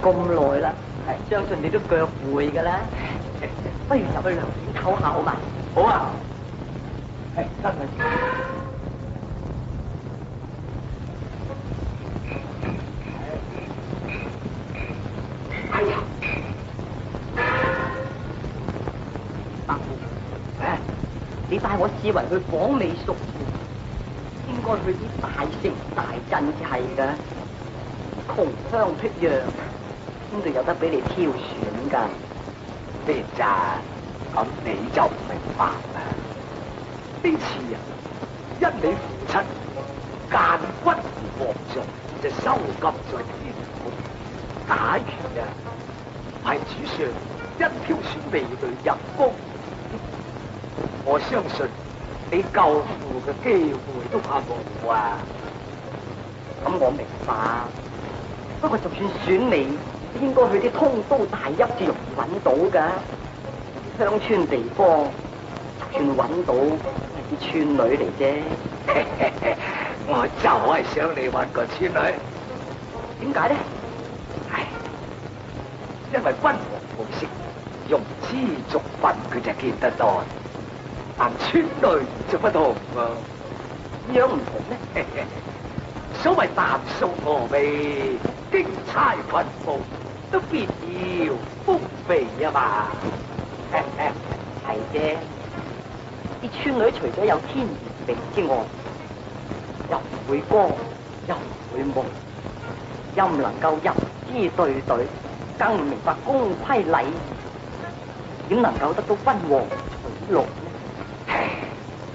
咁耐啦，相信你都腳攰噶啦，不如入去涼亭唞下好嘛？好啊，真係。哎呀，伯父，你帶我四圍去訪美屬戶，應該去啲大城大鎮至係噶，窮鄉僻壤。邊度有得俾你挑選㗎？咩咋？咁你就唔明白啦。呢次啊，因你父親奸君而皇上就收禁在天府。假如啊，係主上一挑選美女入宮，我相信你救父嘅機會都怕冇啊。咁我明白，不過就算選你，應該去啲通都大邑至容易揾到噶，鄉村地方就算揾到係啲村女嚟啫。我就係想你揾個村女，點解咧？唉，因為君王好識用知族品，佢就見得多，但村女就不同喎。點樣唔同咧？所謂男送峨眉，經差群務。都必要豐肥啊嘛，係啫。啲村女除咗有天然美之外，又唔會光，又唔會夢，又唔能夠吟詩對對，更唔明白公規禮儀，點能夠得到君王取錄呢？唉，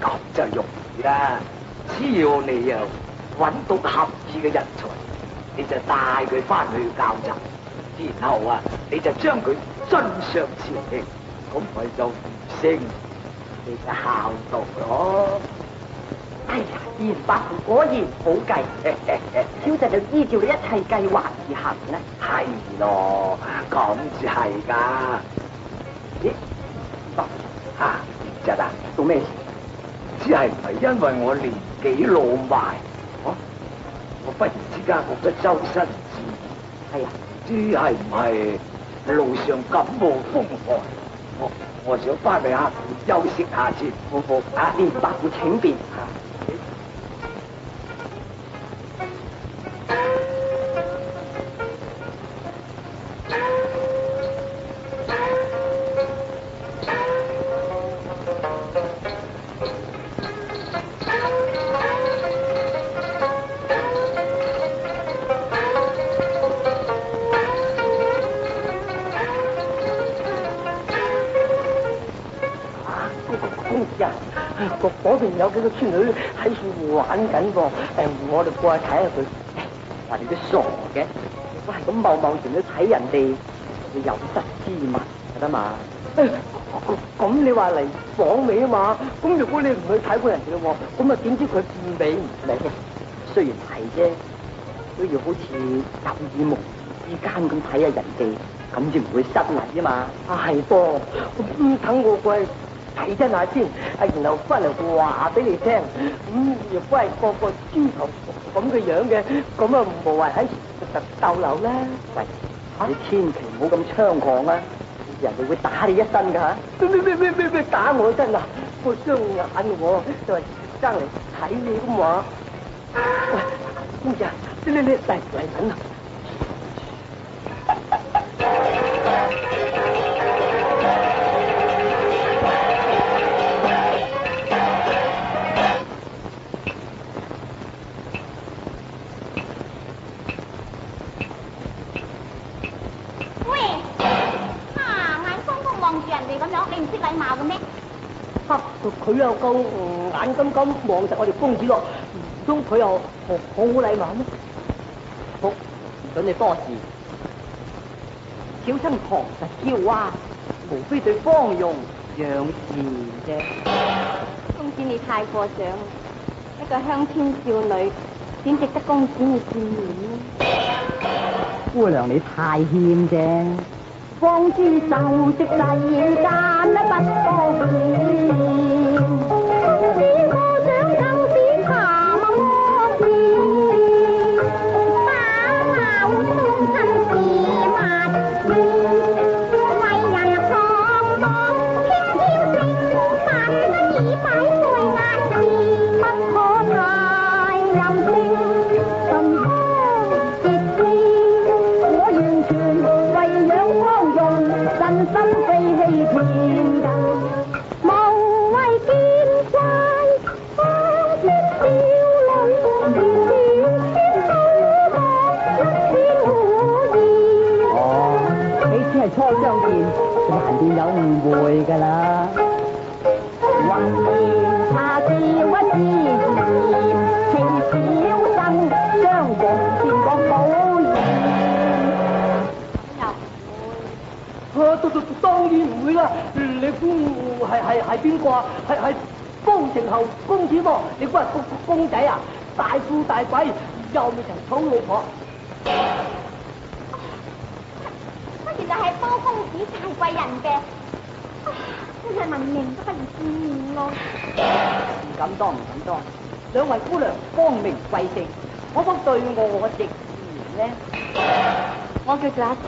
咁就容易啦。只要你又揾到合意嘅人才，你就帶佢翻去教習。然後啊，你就將佢尊上朝廷，咁咪就完成你嘅孝道咯。哎呀，賢伯父果然好計，小侄就依照你一切計劃而行啦。係咯，咁至係噶。咦，伯父啊，賢侄啊，做咩事？只係唔係因為我年紀老邁，我忽然之間覺得周身唔自然。係啊。知係唔係路上感冒風寒？我想翻去客店休息下先。好，連伯父請便。嗰邊有幾個村女喺處玩緊噃，我哋過去睇下佢。話你都傻嘅，我係咁貿貿然去睇人哋，你有失之物就得嘛？咁你話嚟訪美啊嘛？咁如果你唔去睇過人哋咯，咁啊點知佢變美唔美？雖然係啫，都要好似有意無意之間咁睇下人哋，咁至唔會失禮啊嘛。係噃，等我過去睇真下先，然後翻嚟話俾你聽。若果係個個豬頭咁嘅樣嘅，咁啊無謂喺逗留啦。喂，你千祈唔好咁猖狂啊！人哋會打你一身噶吓。咩打我一身啊？個雙眼我就係爭嚟睇你咁話。喂，公子啊，你嚟緊啊！望住人哋咁樣，你唔識禮貌嘅咩？佢又夠眼金金望實我哋公子咯，唔通佢又好禮貌咩？好，唔准你多事。小生堂實嬌娃，無非對芳容養士啫。公子你太過獎，一個鄉村少女，點值得公子嘅眷戀呢？姑娘你太謙啫。放諸受食世間不多見，公子過獎更是談惡事，包親自萬事，為人放蕩，輕佻成分已擺在眼前，不可太任性，順風節氣，我完全為養芳容，真心非欺騙人，無謂見怪，方知少女年少輕薄，一點無意。哦，你只係初相見，難免有誤會㗎啦。雲言下笑不自然，情小生相逢見個好言。當然唔會啦！你估係邊個啊？係方城侯公子喎！你估係公仔啊？大富大貴，又未曾討老婆。乜原來係包公子大貴人嘅，真係聞名都不如見面咯。唔敢當，唔敢當。兩位姑娘光明貴姓，可否對我直言呢？我叫做阿次，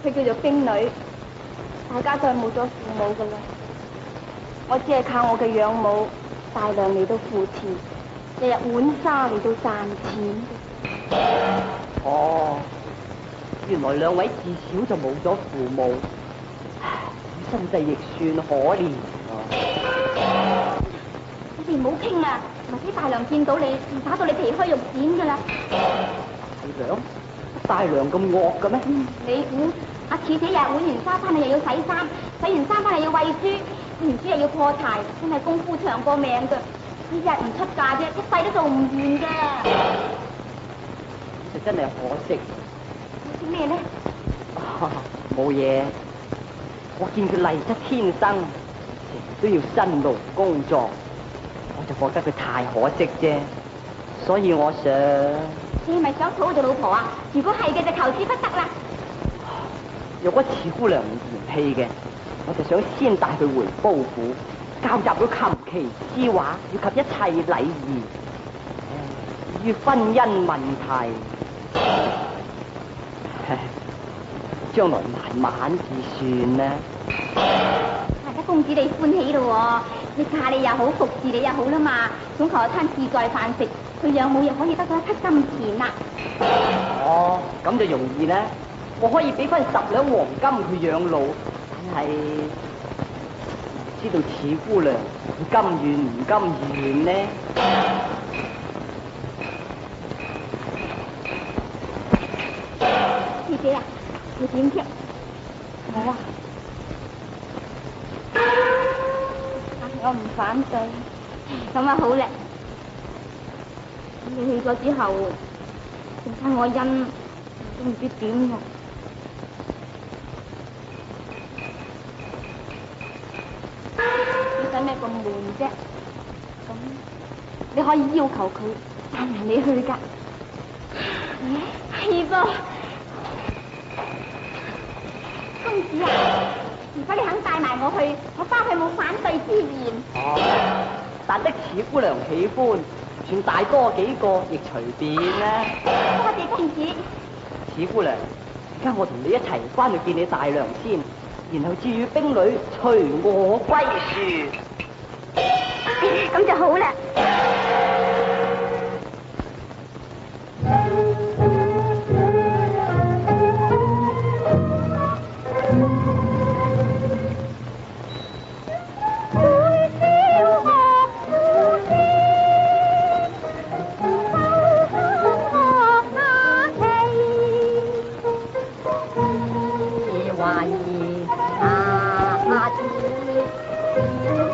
佢叫做冰女，大家都係冇咗父母噶啦。我只係靠我嘅養母大娘嚟到扶持，日日碗沙嚟到賺錢。哦，原來兩位自小就冇咗父母，唉，身世亦算可憐。你哋唔好傾啊，咪俾大娘見到你，打到你皮開肉綻噶啦。大娘咁惡嘅咩？你估阿次姐日碗完沙翻嚟又要洗衫，洗完衫翻嚟要餵豬，餵完豬又要破柴，真係功夫長過命噶。呢日唔出嫁啫，一世都做唔完噶。就真係可惜。啲咩咧？冇嘢，我見佢麗質天生，成日都要辛勞工作，我就覺得佢太可惜啫。所以我想，你係咪想討佢做老婆啊？如果係嘅，就求之不得啦。若果次姑娘唔嫌棄嘅，我就想先帶佢回褒府，教習佢琴棋詩畫以及一切禮儀。至於婚姻問題，將來慢慢至算啦。大家公子你歡喜咯，你嫁你又好，服侍你又好啦嘛，總求一餐自在飯食，佢養母又可以得到一匹金錢啦。哦，咁就容易啦，我可以俾翻10兩黃金佢養老，但係唔知道次姑娘甘願唔甘願呢？次姐啊，你點啫？我啊，我唔反對，咁啊好咧。你去咗之後，剩翻我因都唔知點喎。你使咩咁悶啫？咁你可以要求佢帶埋你去噶。係噃。公子啊，如果你肯帶埋我去，我包佢冇反對之言。哦，但得次姑娘喜歡，算大多幾個亦隨便啦。多謝公子。次姑娘，而家我同你一齊翻去見你大娘先，然後至於兵女隨我歸書。咁就好啦。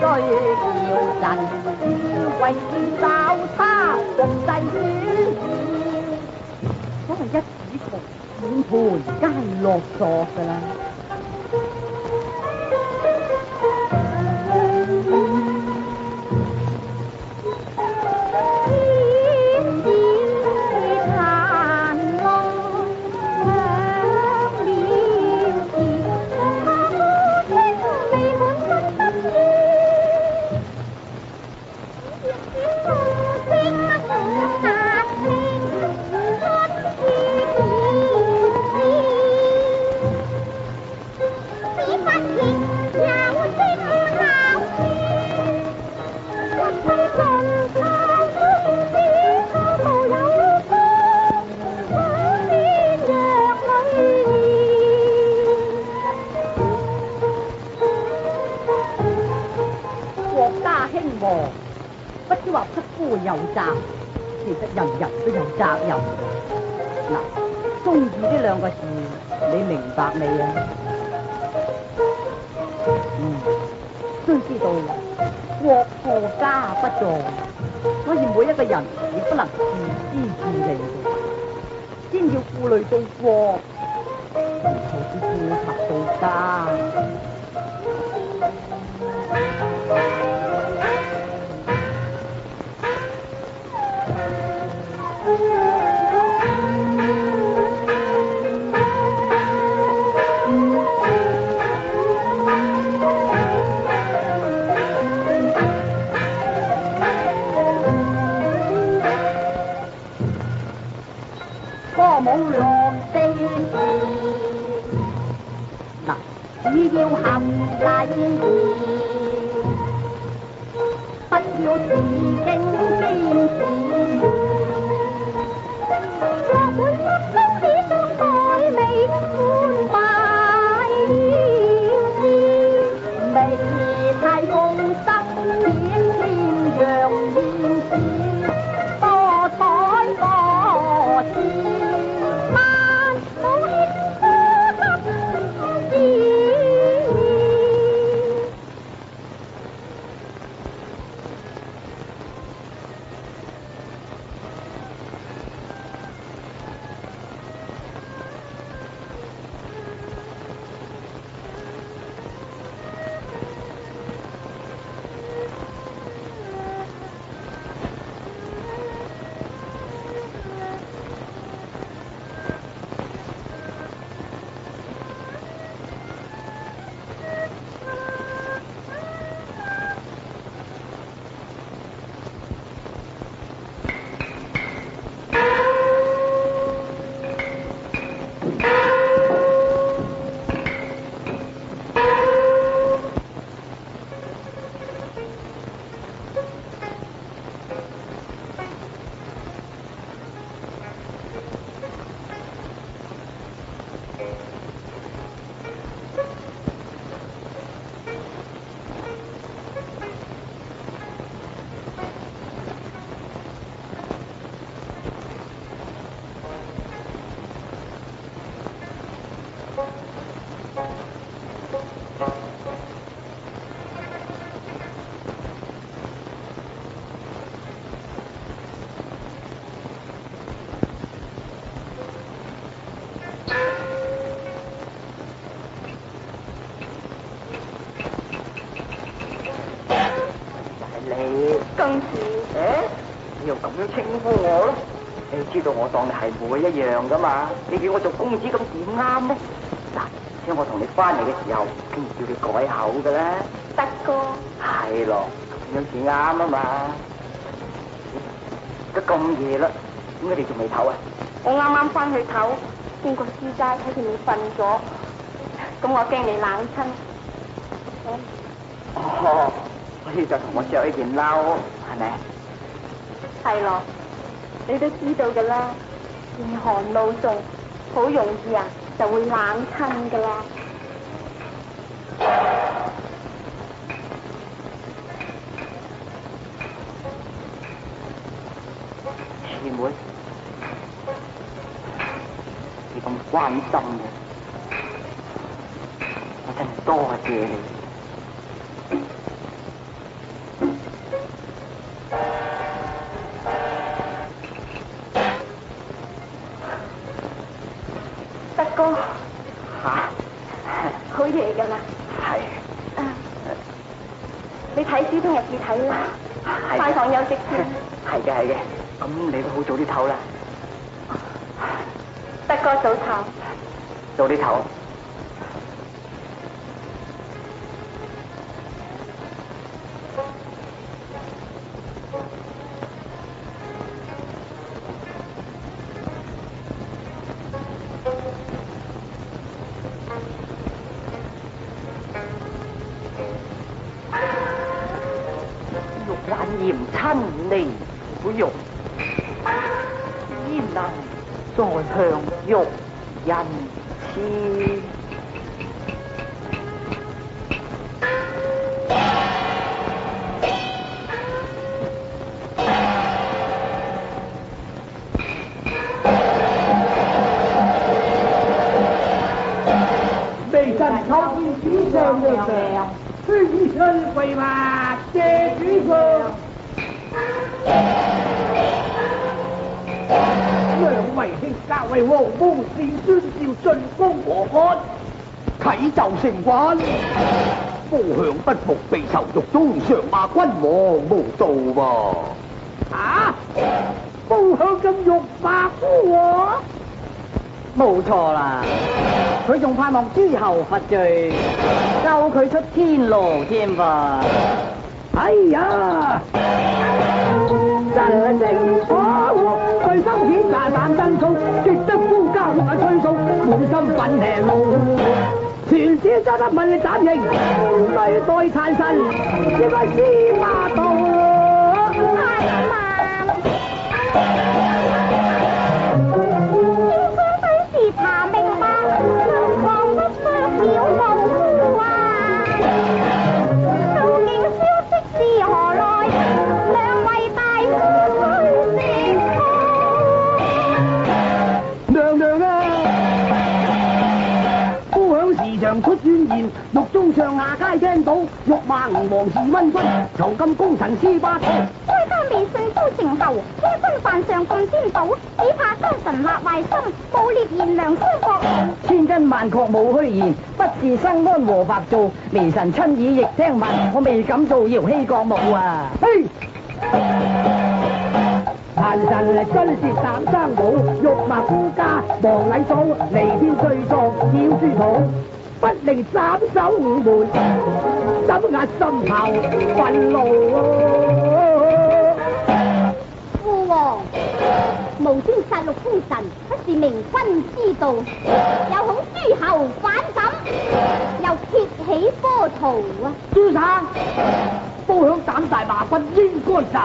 需要陣，為找他國際轉變。嗰係一指圖，滿盤皆落索㗎啦。不知話匹夫有責，其實人人都有責任。嗱，中意呢兩個字，你明白未啊？須知道國破家不助，所以每一個人亦不能自私自利嘅，先要顧慮到國，然後先顧及到家。冇落地嗱，只要合禮不要自敬堅持。我本不中只當待未歡拜了事，未太公德顯天揚艷事，多彩多姿。要咁樣稱呼我咯？你知道我當你係妹一樣噶嘛？你叫我做公子咁點啱呢？嗱，即係我同你翻嚟嘅時候，先叫你改口噶啦。德哥，係咯，咁樣至啱啊嘛。都咁夜啦，點解你仲未唞啊？我啱啱翻去唞，見個師奶喺前面瞓咗，咁我驚你冷親。哦，所以就同我着呢件褸，係咪？係咯，你都知道噶啦，嚴寒露重，好容易啊就會冷親噶啦。師妹，你咁關心嘅，我真係多謝你。係。你睇書聽日至睇啦，飯堂休息先。係嘅係嘅，咁你都好早啲唞啦。德哥早唞。早啲唞。嚴親離苦肉，焉能再向玉人痴？微臣叩見主上嘅上，虛身跪下謝主上。兩位卿家為王母善宣召進宮和安，啟奏城關，報響不服被囚獄中，上罵君王無道噃。啊！報響咁辱罵孤王？冇錯啦，佢仲盼望諸侯罰罪，救佢出天牢添噃。哎呀！真正錯禍，對心顯大膽真數，極得夫家屋啊吹數，滿心憤氣怒。全子揸得問你斬刑，對待殘神，應該司馬道。太慢。應該對時查明白，兩房不相擾無啊！究竟消息是何來？兩位大夫須說娘娘啊！夫響時常出宣言，獄中上下皆聽到，辱罵吳王是昏君，囚禁功臣司馬道。該他未信都成後，欺君犯上咁顛倒，只怕奸臣立壞心，暴烈賢良相國。千真萬確冇虛言，不是生安和白做，微臣親耳亦聽聞，我未敢做搖欺國母啊！嘿！殘神嚟真是膽生寶，辱罵夫家忘禮數，彌天罪狀要書土，不令斬首五門，審壓心頭憤怒。父王，無端殺戮功臣，不是明君之道，有恐諸侯反感，又揭起波濤啊！朱生，報響膽大罵君應該殺，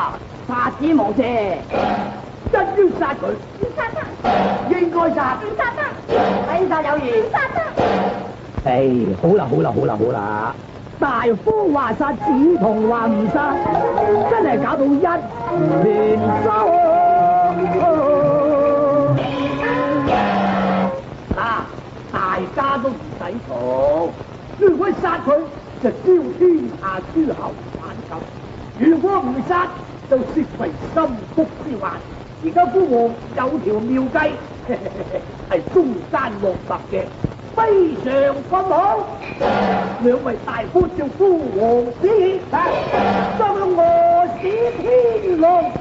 殺子無謝，真要殺佢，唔殺得，應該殺，唔殺得，抵殺有餘。唔殺得。唉，好啦，大夫話殺，子同話唔殺，真係搞到一團糟。大家都唔使嘈，如果殺佢就招天下諸侯反感，如果唔殺就涉為心腹之患。而家夫王有條妙計，係中間落墨嘅，非常咁好。兩位大夫照夫王旨意，將我使天龍。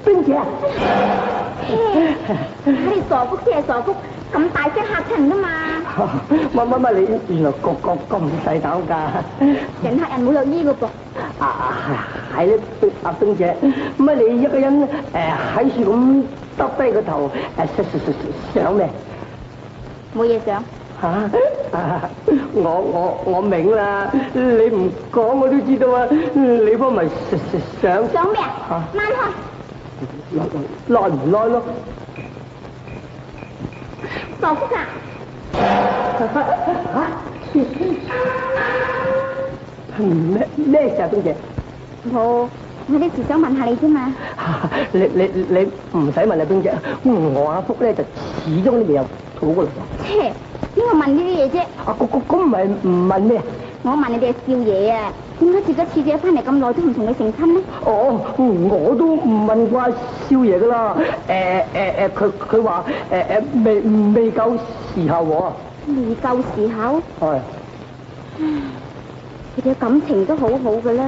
冰姐啊！你傻福先係傻福，咁大聲嚇親人噶嘛？乜你原來咁細膽㗎？人嚇人冇有醫噶噃。係咧，阿冰姐，乜你一個人喺處咁耷低個頭想咩？冇嘢想。我明啦，你唔講我都知道啊！你方咪想咩啊？掹開！耐唔耐咯？傻福啊！咩事啊，冰姐？冇，我啲事想問下你啫嘛。你唔使問啦，冰姐，我阿福咧就始終都未有肚過嚟。切，邊個問呢啲嘢啫？咁唔係唔問咩？我問你哋係少爺啊，點解接咗次姐翻嚟咁耐都唔同你成親呢？我都唔問過少爺噶啦。佢話未夠時候喎。未夠時候？係。佢哋嘅感情都好好噶啦，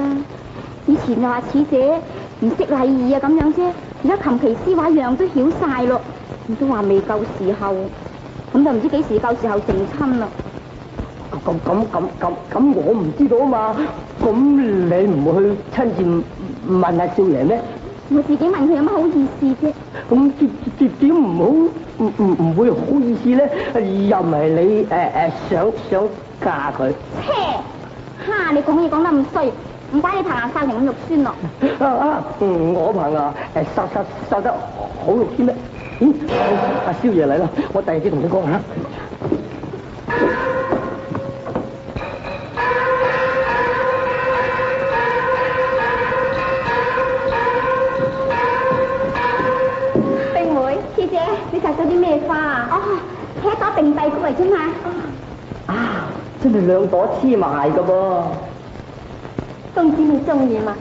以前就話次姐唔識禮儀啊咁樣啫，而家琴棋書畫樣都曉晒咯，咁都話未夠時候，咁就唔知幾時夠時候成親啦。咁我唔知道啊嘛，咁你唔會去親自問下少爺咩？我自己問佢有乜好意思啫？咁點唔會好意思咧？又唔係你想嫁佢？你講嘢講得咁衰，唔怪你棚牙生成咁肉酸咯。我棚牙生得好肉酸咩？阿少爺嚟啦，我第二次同你講吓。冰妹，師姐，你摘咗啲咩花啊？係一朵並蒂菊嚟啫嘛。真係兩朵黐埋噶噃。公子你中意嘛？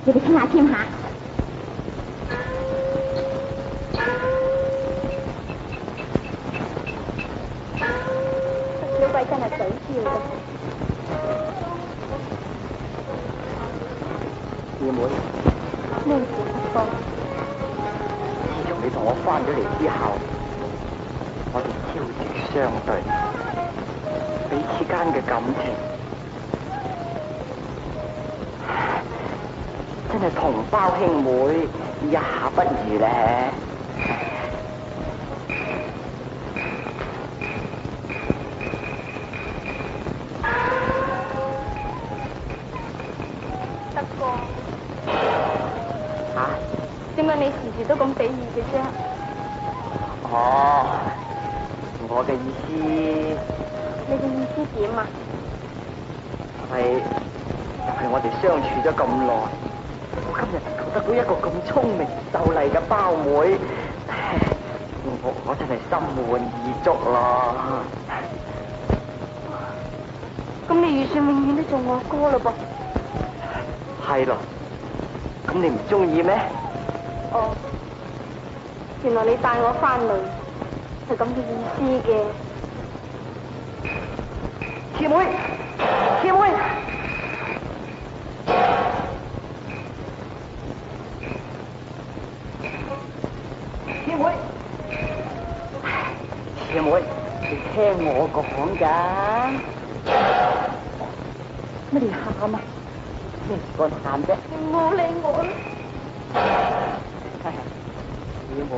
你哋傾下添下。小鬼真係嘴刁嘅。二妹，咩事啊？自從你同我翻咗嚟之後，我哋朝夕相對，彼此間嘅感情真係同胞兄妹也不如咧。德哥，點解你時時都咁比喻嘅啫？哦，我嘅意思，你嘅意思點啊？係我哋相處咗咁耐，我今日得到一個咁聰明秀麗嘅胞妹，我真係心滿意足咯。咁你預算永遠都做我哥嘞噃？係咯，咁你唔中意咩？哦，原來你帶我翻嚟係咁嘅意思嘅。師妹，師我講噶。乜你喊啊？咩事幹喊啫？唔好理我啦。小妹，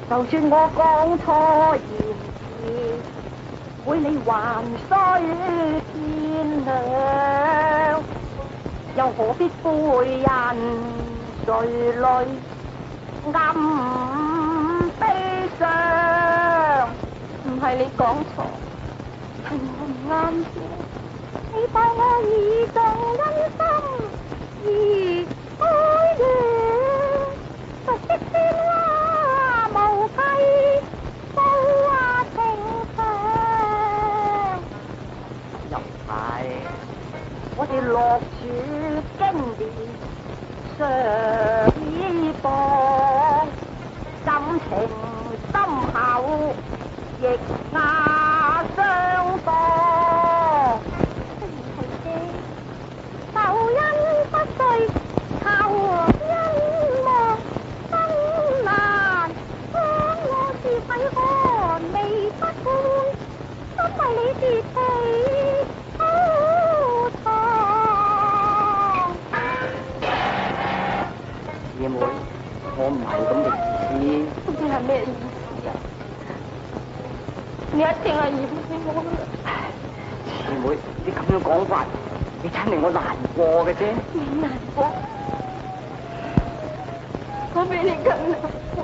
就算我講錯言辭，會你還需見諒，又何必背人垂淚暗悲傷？唔係你講錯，係我唔啱啫。你當我已動恩心而哀怨，熟悉鮮花無計報啊情長。又係我哋落處經年常依傍，感情深厚亦那相當。仇恩不遂，求恩望心難。當我是肺寒未不歡，因為你是被好藏。二妹，我唔係咁嘅意思。你係咩意思啊？你一定係嫌棄我啦。二妹，你咁樣講法，你真令我難過嘅啫。你難過，我比你更難過。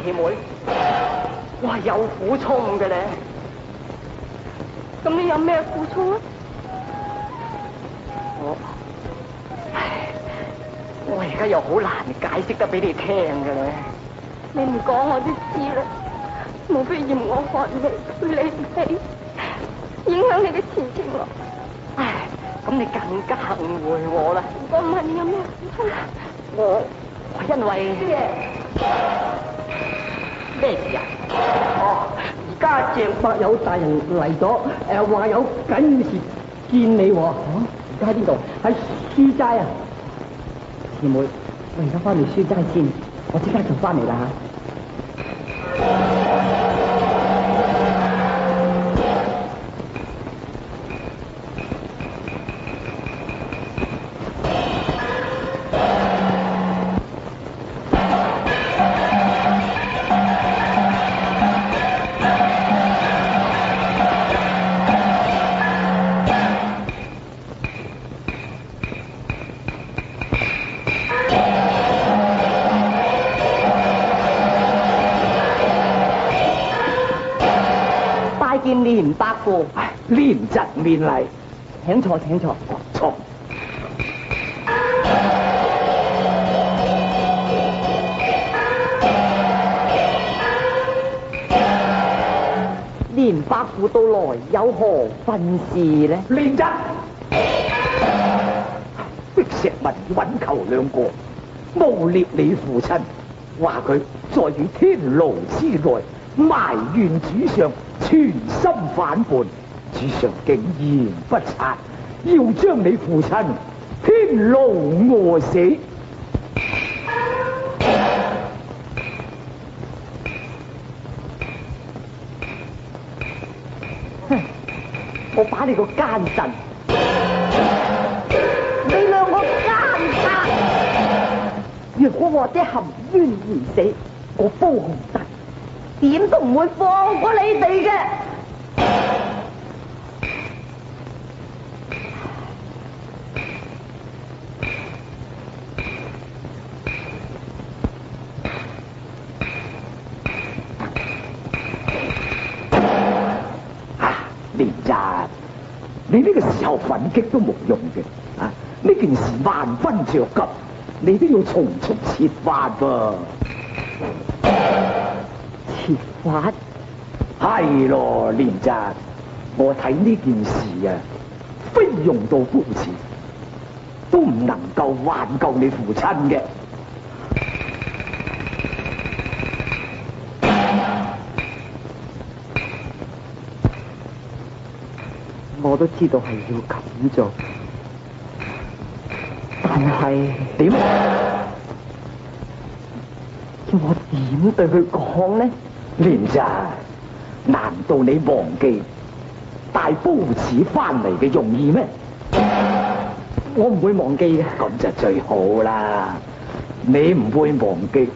二妹，我係有苦衷嘅咧。咁你有咩苦衷啊？我而家又好難解釋得俾你聽嘅咧。你唔講我都知啦，無非嫌我寒微配你唔起，影響你嘅前程咯。唉，咁你更加誤會我啦。我唔問你有咩苦衷？我因為咩事啊？哦，而家鄭伯友大人嚟咗，話有緊要事見你喎。而家喺邊度？喺書齋啊！二妹，我而家翻嚟書齋先，我即刻就翻嚟啦。見連伯父，連侄面嚟，請坐請坐。坐。連伯父到來有何分事呢？連侄，碧石文揾求兩個，誣衊你父親，話佢在於天牢之內埋怨主上全心反叛，主上竟然不察，要將你父親天牢餓死。我把你個奸臣，你兩個奸賊！若果我爹含冤而死，我包洪達點都唔會放過你哋嘅。連侄，你呢個時候奮擊都冇用嘅，啊！呢件事萬分着急，你都要從速設法噃。設法？係咯，連侄，我睇呢件事啊，非用到刀子，都唔能夠挽救你父親嘅。我都知道係要咁做，但但係點？叫我點對佢講呢？蓮仔，難道你忘記帶褒姒翻嚟嘅用意咩？我唔會忘記嘅。咁就最好啦，你唔會忘記。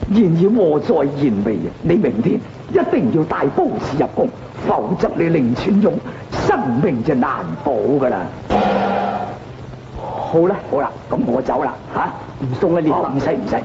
然而禍在言微啊！你明天一定要帶褒姒入宮，否則你寧傳勇生命就難保噶啦。好啦，好啦，咁我走啦吓，唔送啦，唔使唔使。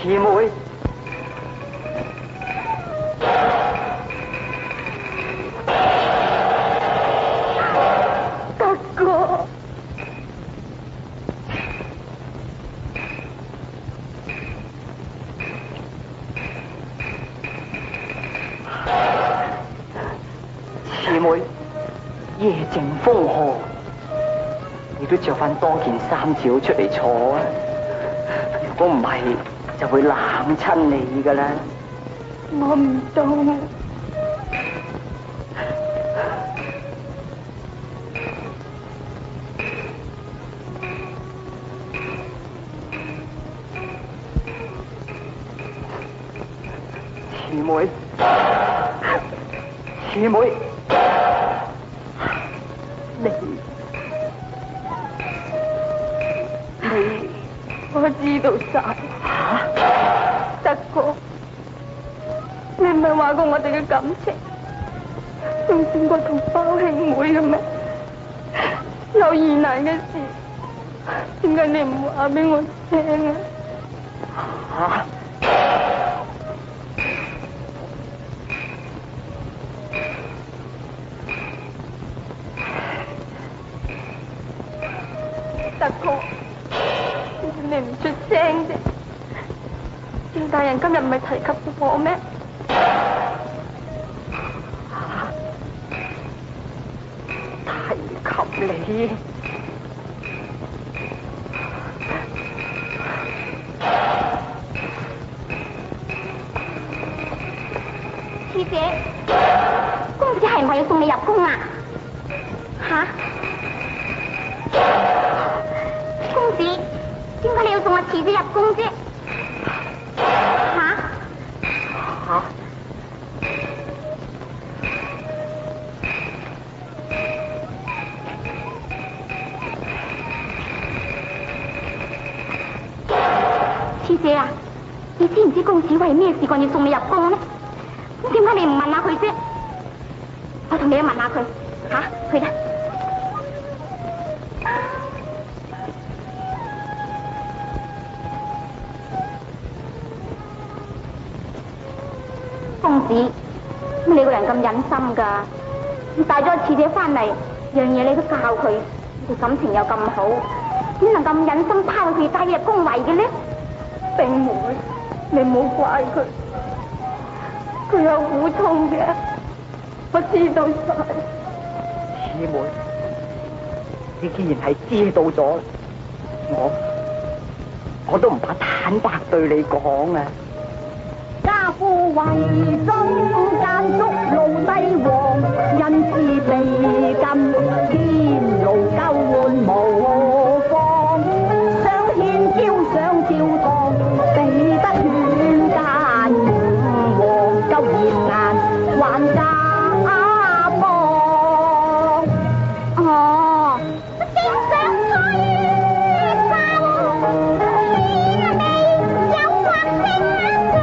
姊妹，德哥，姊妹，夜靜風和，你都着翻多件衫照出嚟坐啊！如果唔係，就會冷親你噶啦。我唔到。姊妹，姊妹，你，我知道晒。德哥，你唔係話過我哋嘅感情仲勝過同胞兄妹嘅咩？有疑難嘅事，點解你唔話俾我聽啊？德哥，你唔出聲啫？今日唔係提及我咩？提及你？師姐，公子係唔係要送你入宮啊？吓？公子，點解你要送我次子入宮啫？吓？師姐啊，你知唔知公子為咩事幹要送你入宮呢？點解你唔問下佢啫？我同你去問下佢，去啦。公子，乜你個人咁忍心噶？你帶咗次姐翻嚟，樣嘢你都教佢，你哋感情又咁好，點能咁忍心拋佢帶入宮闈嘅呢？並妹，你唔好怪佢。佢有苦衷嘅，我知道晒。師妹，你既然係知道咗，我都唔怕坦白對你講啊。家父為中間捉奴帝王，因此被禁，天牢救援無方，想獻嬌想照堂，避得勸諫王夠嚴顏，還家幫。哦，正想吹風，天地有惑星上，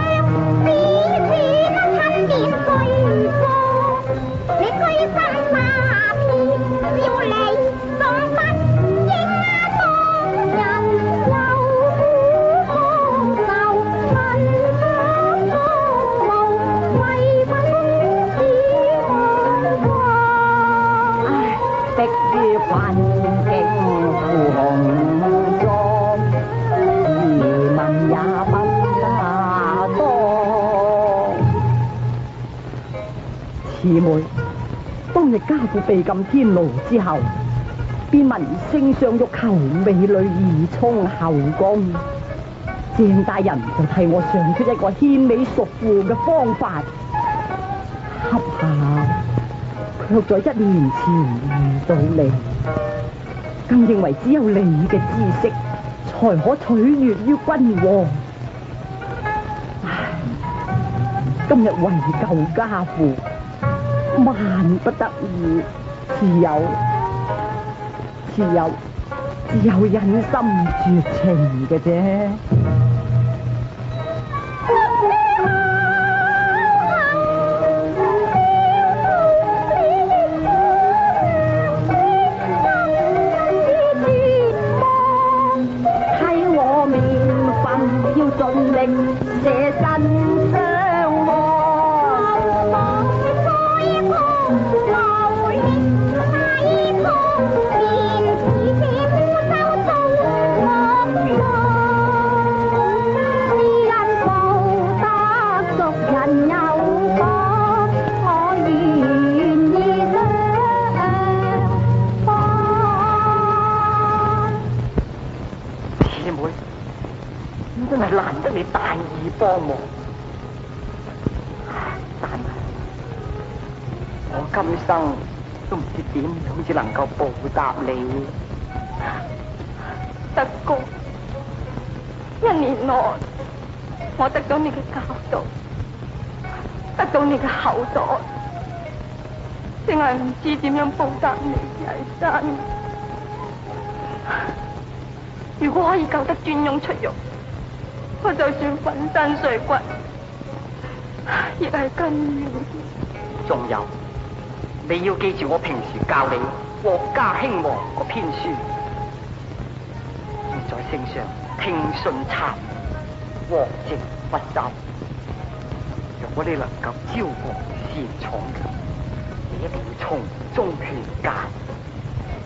只是那親年歲過，你居心馬片，要你總不應當人有苦受，恨不無為不公子愛過。迫於困境負紅妝，移民也不大多。慈妹，當日家父被禁天牢之後，便聞聖上欲求美女以充後宮，鄭大人就替我想出一個獻美贖父嘅方法，恰巧卻在1年前遇到你，更認為只有你嘅知識才可取悅於君王。唉，今日為救家父，萬不得已，只有忍心絕情嘅啫。捨身相望，再破無力太破，便似這收到惡夢。只因報得熟人有講，我願意相幫。師妹，真係難得你大義幫忙，但係我今生都唔知點樣至能夠報答你。德公，1年內我得到你嘅教導，得到你嘅厚待，淨係唔知點樣報答你係真。如果可以救得尊翁出獄，我就算粉身碎骨，亦係甘願。仲有，你要記住我平時教你國家興亡個篇書，要在聖上聽信讒言，國政不修。如果你能夠招降善寵嘅，你一定要從中勸諫，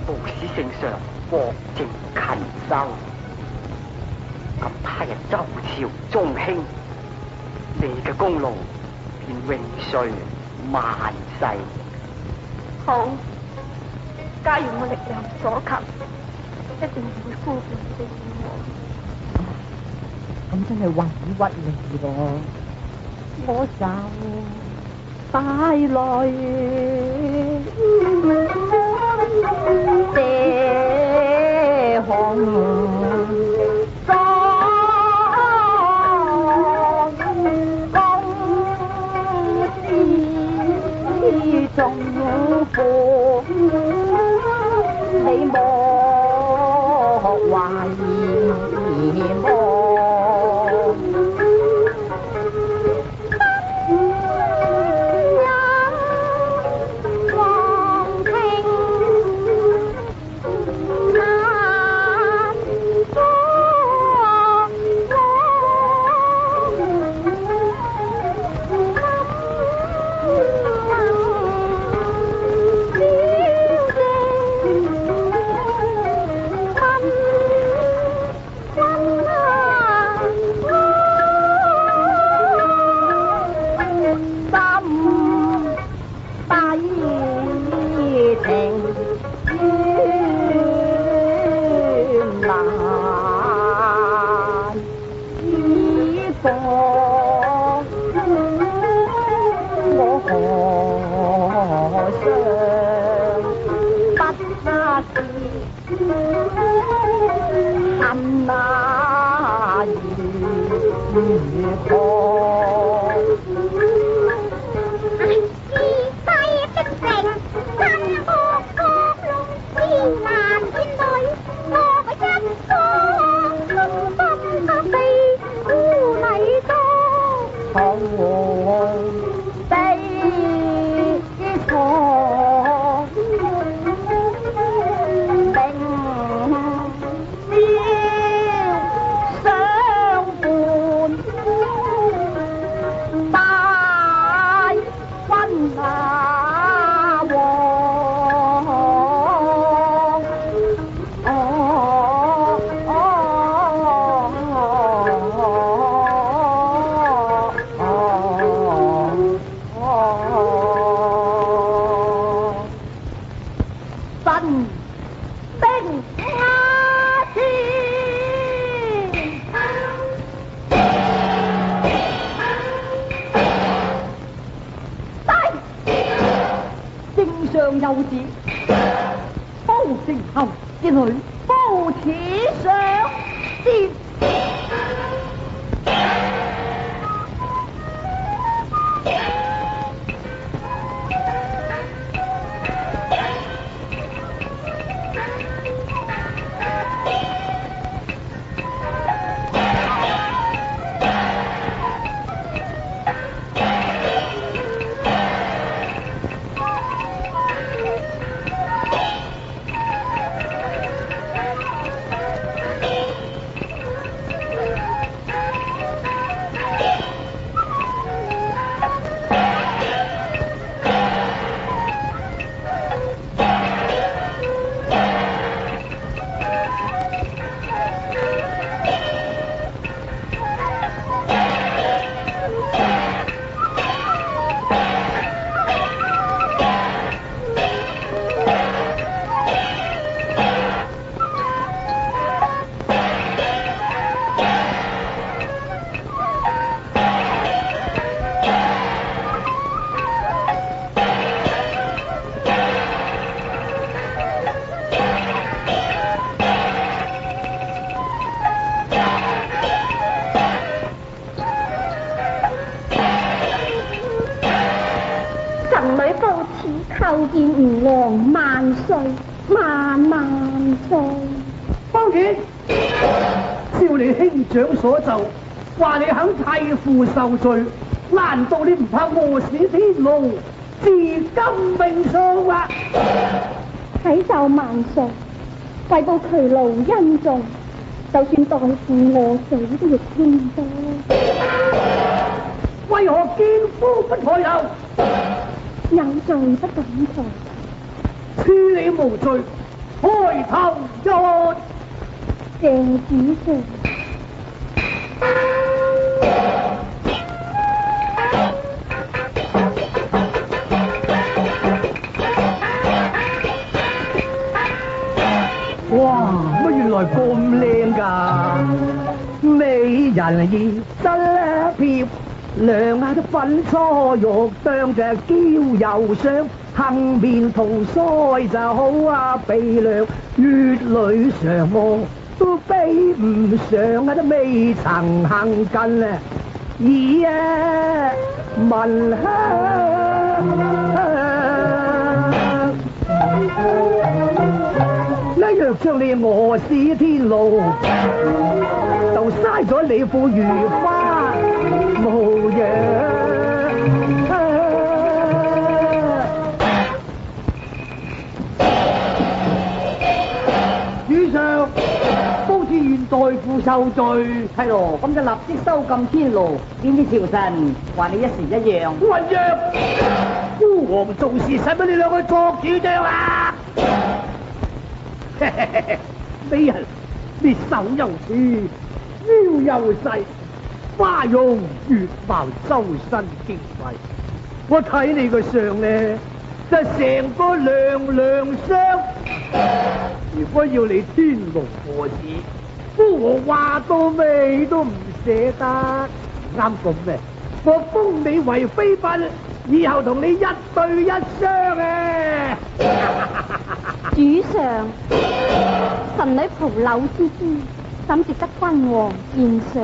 務使聖上國政勤修。咁他日周朝中興，你嘅功勞便永垂萬世。好，假如我力量所及，一定會呼喚你我。咁真係委屈你咯，我就帶來這紅中父，你莫懷疑我。幼子，高城後之女，高此上節。叩見吾皇萬歲萬歲！方顯，照你兄長所奏，話你肯替父受罪，難道你唔怕餓死天牢，自甘命喪啊？啟奏萬歲，為報劬勞恩重，就算代父餓死都亦應當。為何見夫不抬頭？有罪不敢抬。處理無罪，開頭一。謝主上。人熱身撇，兩眼都粉初肉，當隻嬌又香，杏面同腮就好啊鼻梁，月裏常望都比唔上啊，都未曾行近啊，咦啊聞香，一若將你餓死天路，就嘥咗你副如花模樣。主上，都自願代父受罪。係咯，咁就立即收禁天路，點知朝臣話你一時一樣。混帳！孤王做事使乜你兩個作主張啊？美人，你手又粗，腰又細，花容月貌，周身經費，我睇你個相呢，就成個娘娘相。如果要你天龍過市，孤王話到尾都唔捨得。啱咁咩？我封你為妃嬪，以後同你一對一雙啊！主上，臣女蒲柳之姿，怎值得君王讚賞？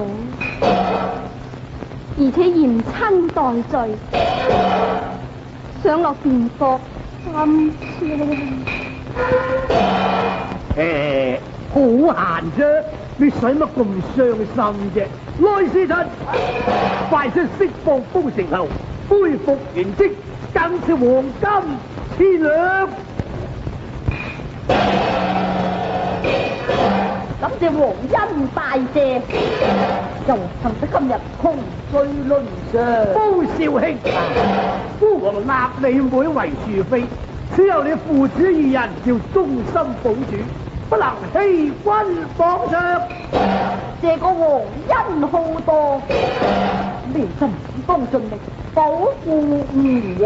而且嚴親待罪，想落殿閣心好閒啫，你使乜咁傷心啫？來使臣，快些釋放封城後，恢復原職，更是黃金千兩。感謝皇恩大謝，又幸得今日窮追論上。高少卿，孤王立你妹為庶妃，只有你父子二人要忠心保主，不能欺君罔上。謝個皇恩浩蕩，微臣只當盡力保護兒王。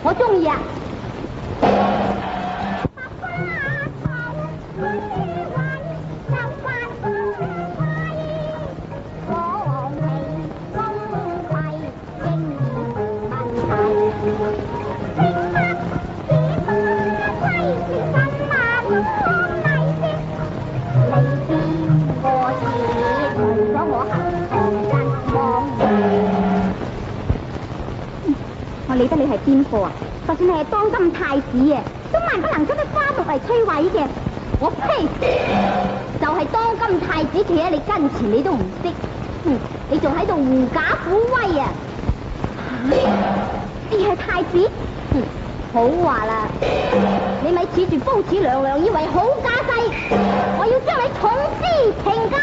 我中意啊！我理得你係邊個啊？就算你係當今太子啊，都萬不能將啲花木嚟摧毀嘅。我呸！就係當今太子企喺你跟前，你都唔識，你仲喺度狐假虎威啊！你係太子，好話啦，你咪恃住褒姒娘娘以為好架勢，我要將你重施懲戒，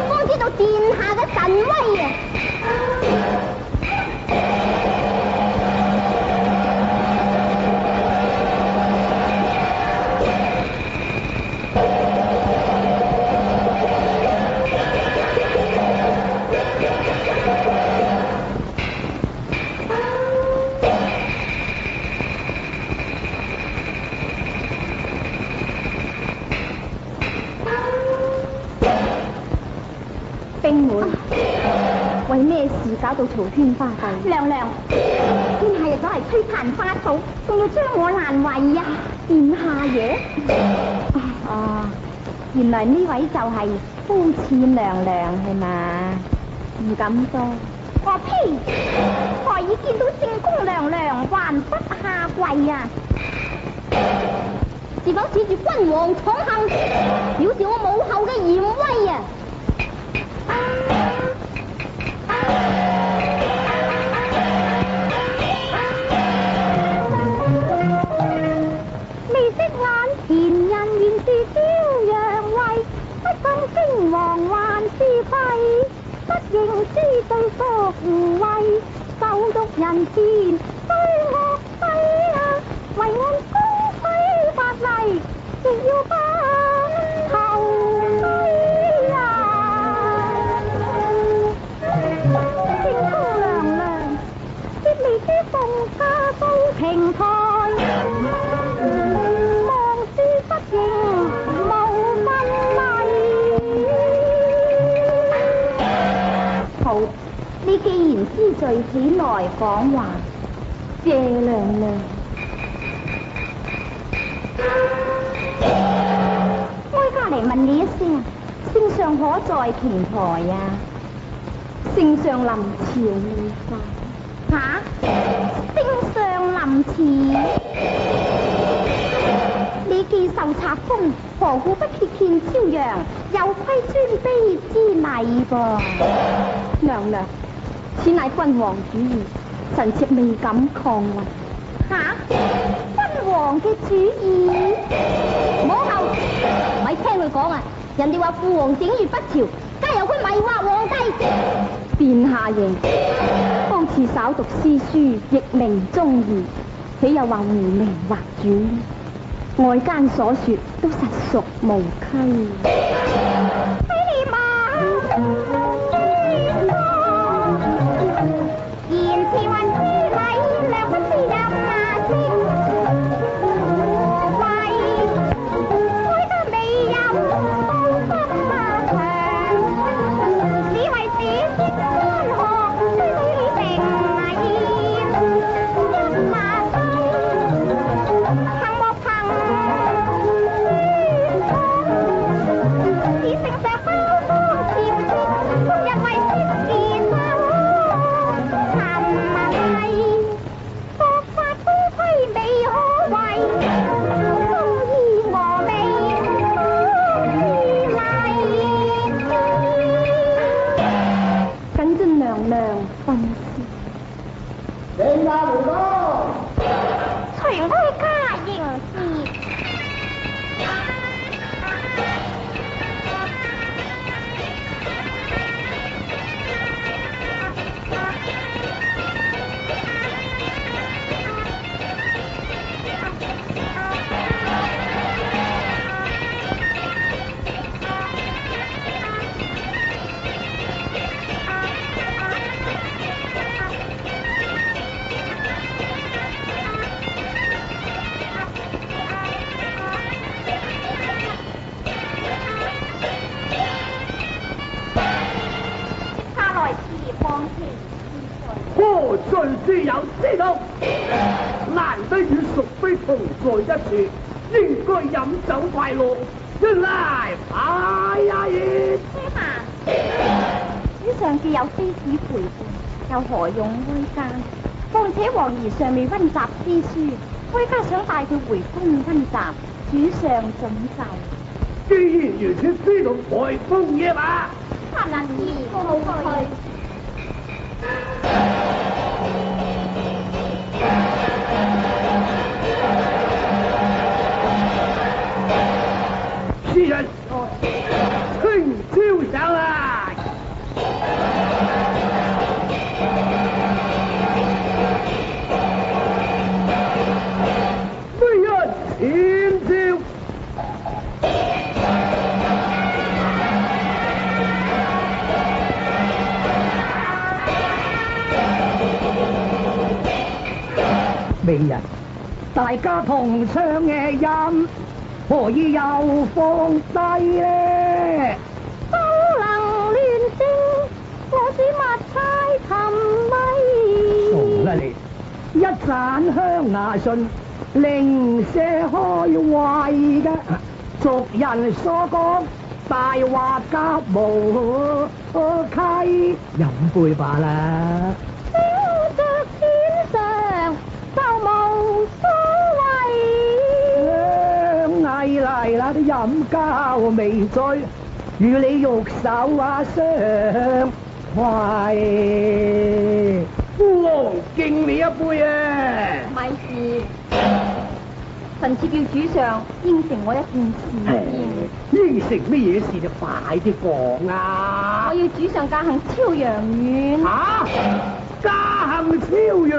方知道殿下嘅神威啊！兄妹，為咩事搞到嘈喧巴閉？娘娘，殿下日走嚟吹彈花草，仲要將我難為啊！殿下爺？哦，原來呢位就係夫次娘娘係嘛？唔敢當。我呸！何以見到正宮娘娘還不下跪啊？是否恃住君王寵幸，表示我母后嘅嚴威啊？你識眼前人原是驕陽位，不講稱王還是廢，不認知對錯無謂，受辱人前對惡勢啊！為按公規法例，亦要不投訴啊！正宮娘娘，接你於鳳家高平台，望書不認無分例。好，你既然知罪起來講話，謝娘娘。哀家嚟問你一聲，聖上可在平台啊？聖上臨朝未快？吓？聖上臨朝？你既受冊封，何故不揭見朝陽，有虧尊卑之禮噃？娘娘，此乃君王主意，臣妾未敢抗允。吓？君王嘅主意？母后，咪聽佢講啊！人哋話父王整月不朝，皆由佢迷惑皇帝。殿下爺，方次稍讀詩書，亦明中義，豈有話胡名惑主？外間所說都實屬無稽。飛馬言辭雲之禮，兩不知任啊！雖有私通，難得與淑妃同在一處，應該飲酒快樂。原來哎呀爺，爹嫲，此上既有妃子陪伴，又何用哀家？況且皇兒尚未溫習詩書，哀家想帶佢回宮溫習，主上准就。既然如此，知道台風嘢嘛？參能兒告去。詩人，聽朝上來。非人前朝。明人，大家同唱嘅音，何以又放低呢？不能亂聲使物猜尋傻啦味。你！一盞香牙唇，零舍開胃嘅。俗人所講，大話夾無稽，飲杯吧啦。小酌天上就無所謂。藝嚟啦，啲飲交未醉，與你玉手相攜。父王敬你一杯啊！咪事，臣妾叫主上應承我一件事先。應承乜嘢事就快啲講啊！我要主上駕行超陽院。嚇！家行超陽，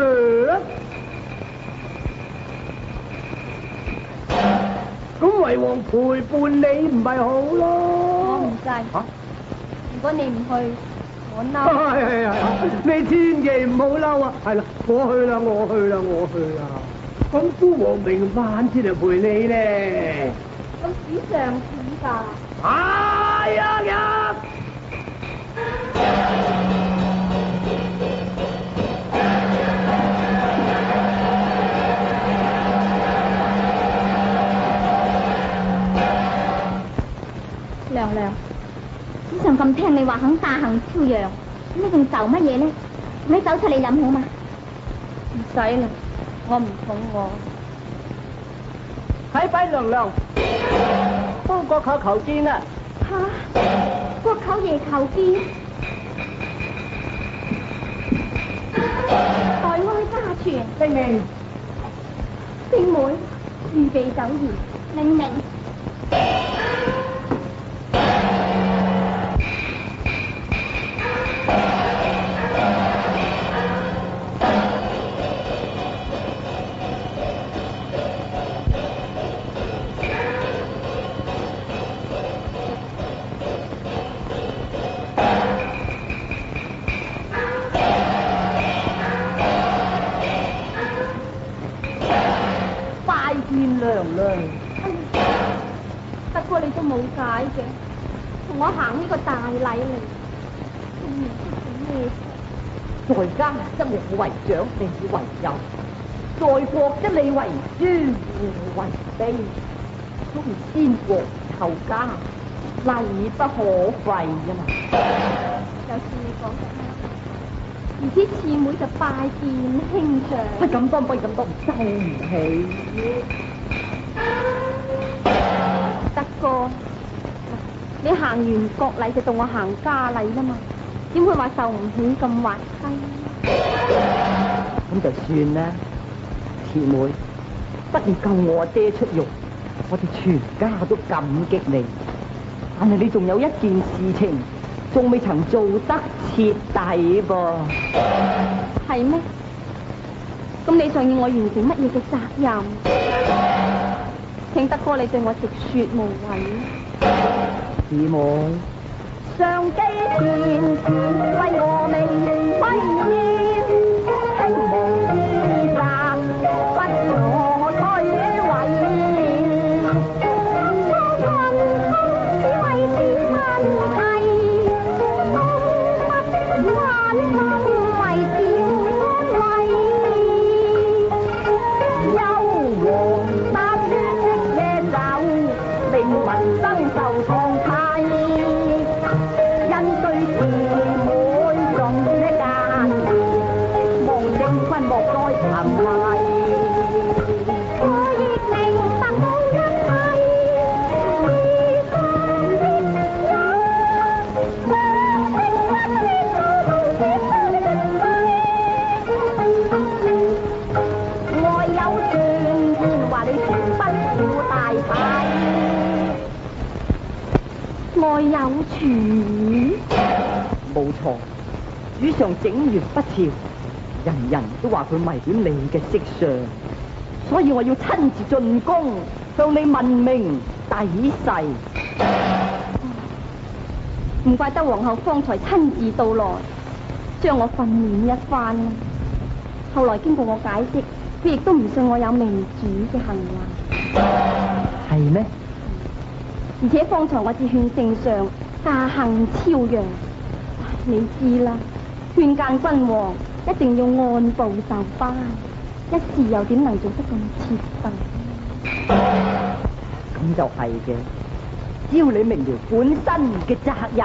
咁為王陪伴你唔係好我咯？唔制。如果你唔去，我嬲。係，你千祈唔好嬲啊！係啦，我去啦，我去啦，我去啦。咁父王明晚先嚟陪你咧。咁主上點㗎？哎呀！娘娘，主上咁聽你話肯駕行超陽，咁你仲就乜嘢呢？你走出嚟飲好嘛？唔使啦，我唔肚餓。啟稟娘娘，報國舅求見啦。吓，國舅爺求見，代哀家傳。叮命，兵妹，預備酒宴。命令。不過你都冇解嘅，同我行呢個大禮嚟，仲唔知做咩？在家則我為長，你為幼；在國則你為尊，我為卑。都係先國後家，禮不可廢啊嘛。有事你講得啱，而且次妹就拜見兄長。不敢當，不敢當，收唔起。德哥，你行完國禮就到我行家禮啦嘛，點會話受唔起咁滑稽？咁就算啦，慈妹，不你救我阿爹出獄，我哋全家都感激你。但係你仲有一件事情，仲未曾做得徹底噃。係咩？咁你想要我完成乜嘢嘅責任？請德哥你對我直說無謂。慈妹，上機前為我命威嚴，輕無自責，不可摧毀。多困只為是問題，不挽夢為照安慰。幽王答應的夜走，令民生受創態。因對姊妹重的間，望政君莫再沉迷。我亦明白冇一切，是當然有，常的一天外有傳言話你全不顧大體。外有傳，冇錯，主上整完不朝，人人都話佢迷戀你嘅色相，所以我要親自進宮向你問明底細。唔怪得皇后方才親自到來，將我訓練一番。後來經過我解釋，佢亦都唔信我有明主嘅行為。係咩？而且方才我只勸聖上駕行超陽，你知啦，勸諫君王一定要按部就班，一時又點能做得咁徹底？咁就係嘅，只要你明了本身嘅責任，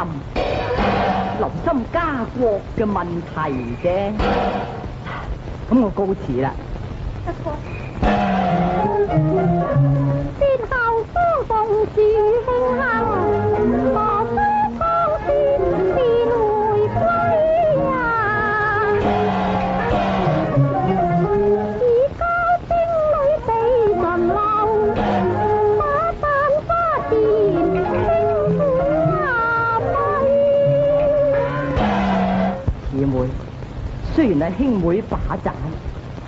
留心家國嘅問題啫。咁我告辭啦。不過，節後方共樹慶幸，何須當天便回歸啊！而家兵女被神流，把辦花殿清苦下歸。姊妹，雖然係兄妹把盞，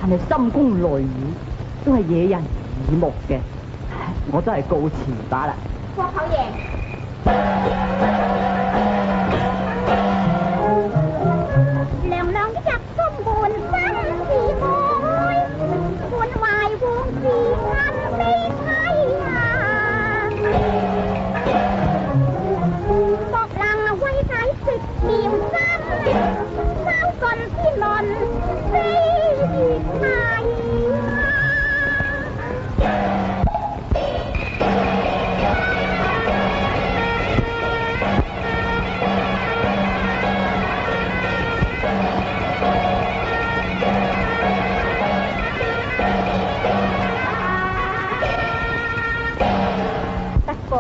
但係深宮內院都係惹人耳目嘅，我都係告辭罷啦。國口爺，娘娘一入宮門心事開，滿懷往事眼飛睇啊！莫能威解説妙心，收盡天倫飛月態啊！不過，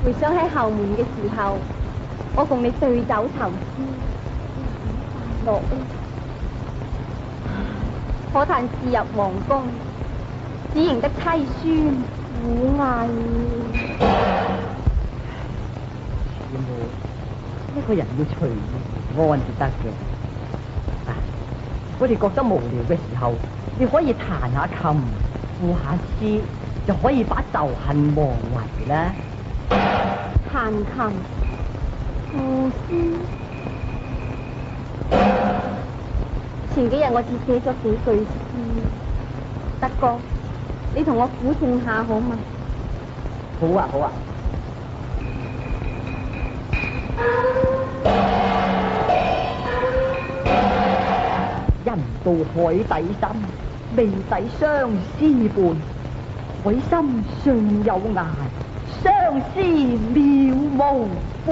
回想喺後門嘅時候，我共你對酒投詩，快樂呢？可嘆自入皇宮，只認得凄酸苦艾。姊妹，一個人要隨遇安至得嘅。我哋覺得無聊嘅時候，你可以彈下琴，賦下詩，就可以把仇恨忘懷啦。彈琴、賦詩。前幾日我只寫咗幾句詩，德哥，你同我撫正下好嗎？好啊，好啊。人到海底深，未抵相思半。海心尚有涯，相思渺無半。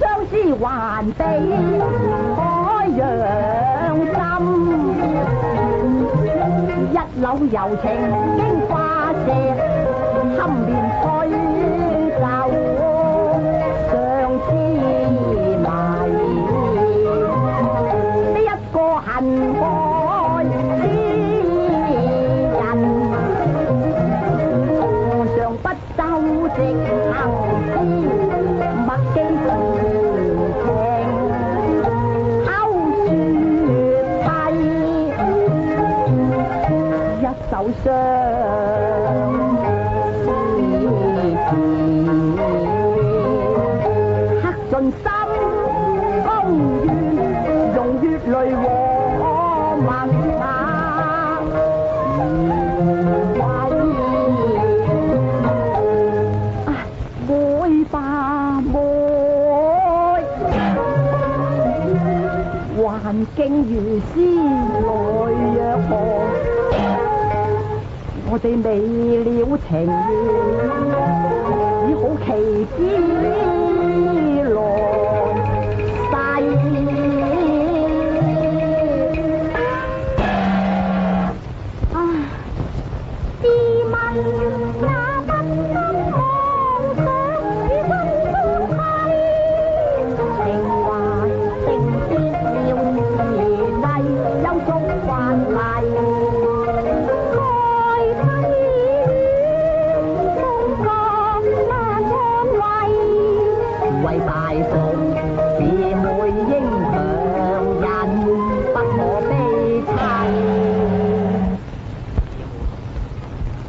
相思還比海洋深，一縷柔情經化石，堪面吹奏相思迷。呢一個恨海之人，常不周直行之，墨記情口說低，一手相刻盡心公願，用血淚和墨墨會吧會，還敬如斯來若何？我哋未了情緣，只好期之來世。自問也不禁妄想與君相契，情懷定結了時例，有足慣例。為大宋姊妹應強人，不可悲悽。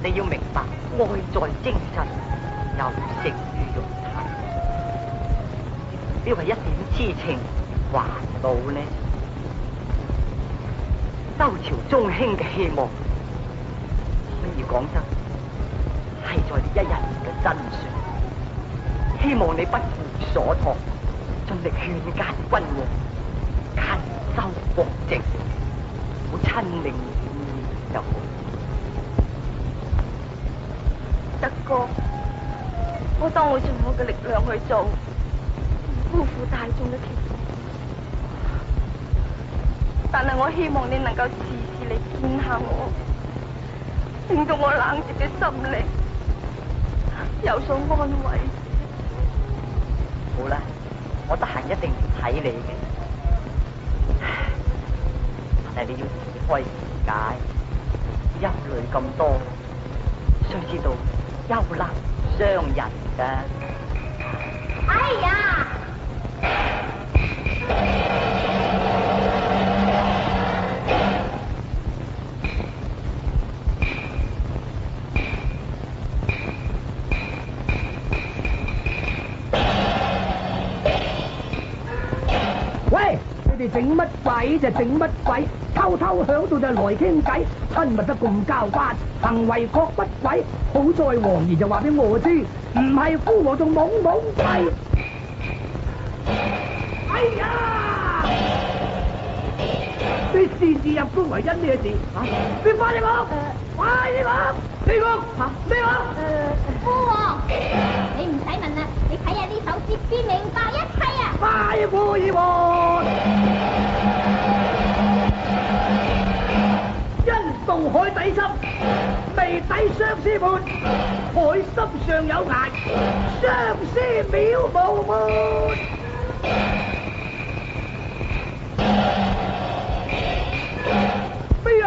你要明白，愛在精神，又勝於肉體。呢為一點痴情還老呢？周朝中興嘅希望，而講真，係在你一人嘅身上。希望你不負所託，盡力勸諫君王，勤修國政，好親令就好。德哥，我當會盡我嘅力量去做，唔辜負大眾嘅期望。但係我希望你能夠時時嚟見下我，令到我冷寂嘅心靈有所安慰。好啦，我得閒一定要睇你嘅，但係你要自開自解，憂慮咁多，須知道憂難傷人噶。哎呀！喂，你哋整乜鬼就整乜鬼，偷偷響到就來傾偈，親密得咁交關，行為確不軌。好在王爺就話俾我知，唔係夫王仲懵懵閉。哎呀！你擅自入宮為因咩事？你快啲講！快啲講！你講嚇咩話？夫王，你唔使問啦，你睇下呢首詩便明白一切啊！快夫以王！因渡海底深，未抵相思悶。海心上有涯，相思渺無門。咩人？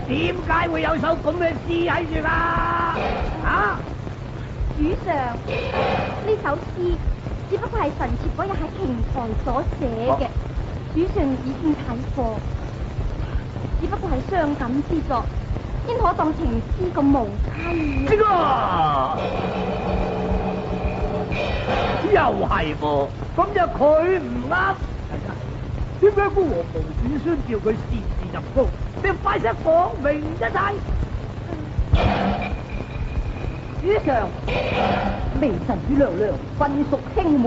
點解會有首咁嘅詩喺住㗎？啊！主上，呢首詩只不過係臣妾嗰日喺瓊台所寫嘅，主上已經睇過，只不過係傷感之作，應可當情詩咁無稽。呢個又係噃，咁就佢唔啱。點解夫王無子孫叫佢擅自入宮？你快些講明一切。主上，微臣與娘娘分屬兄妹，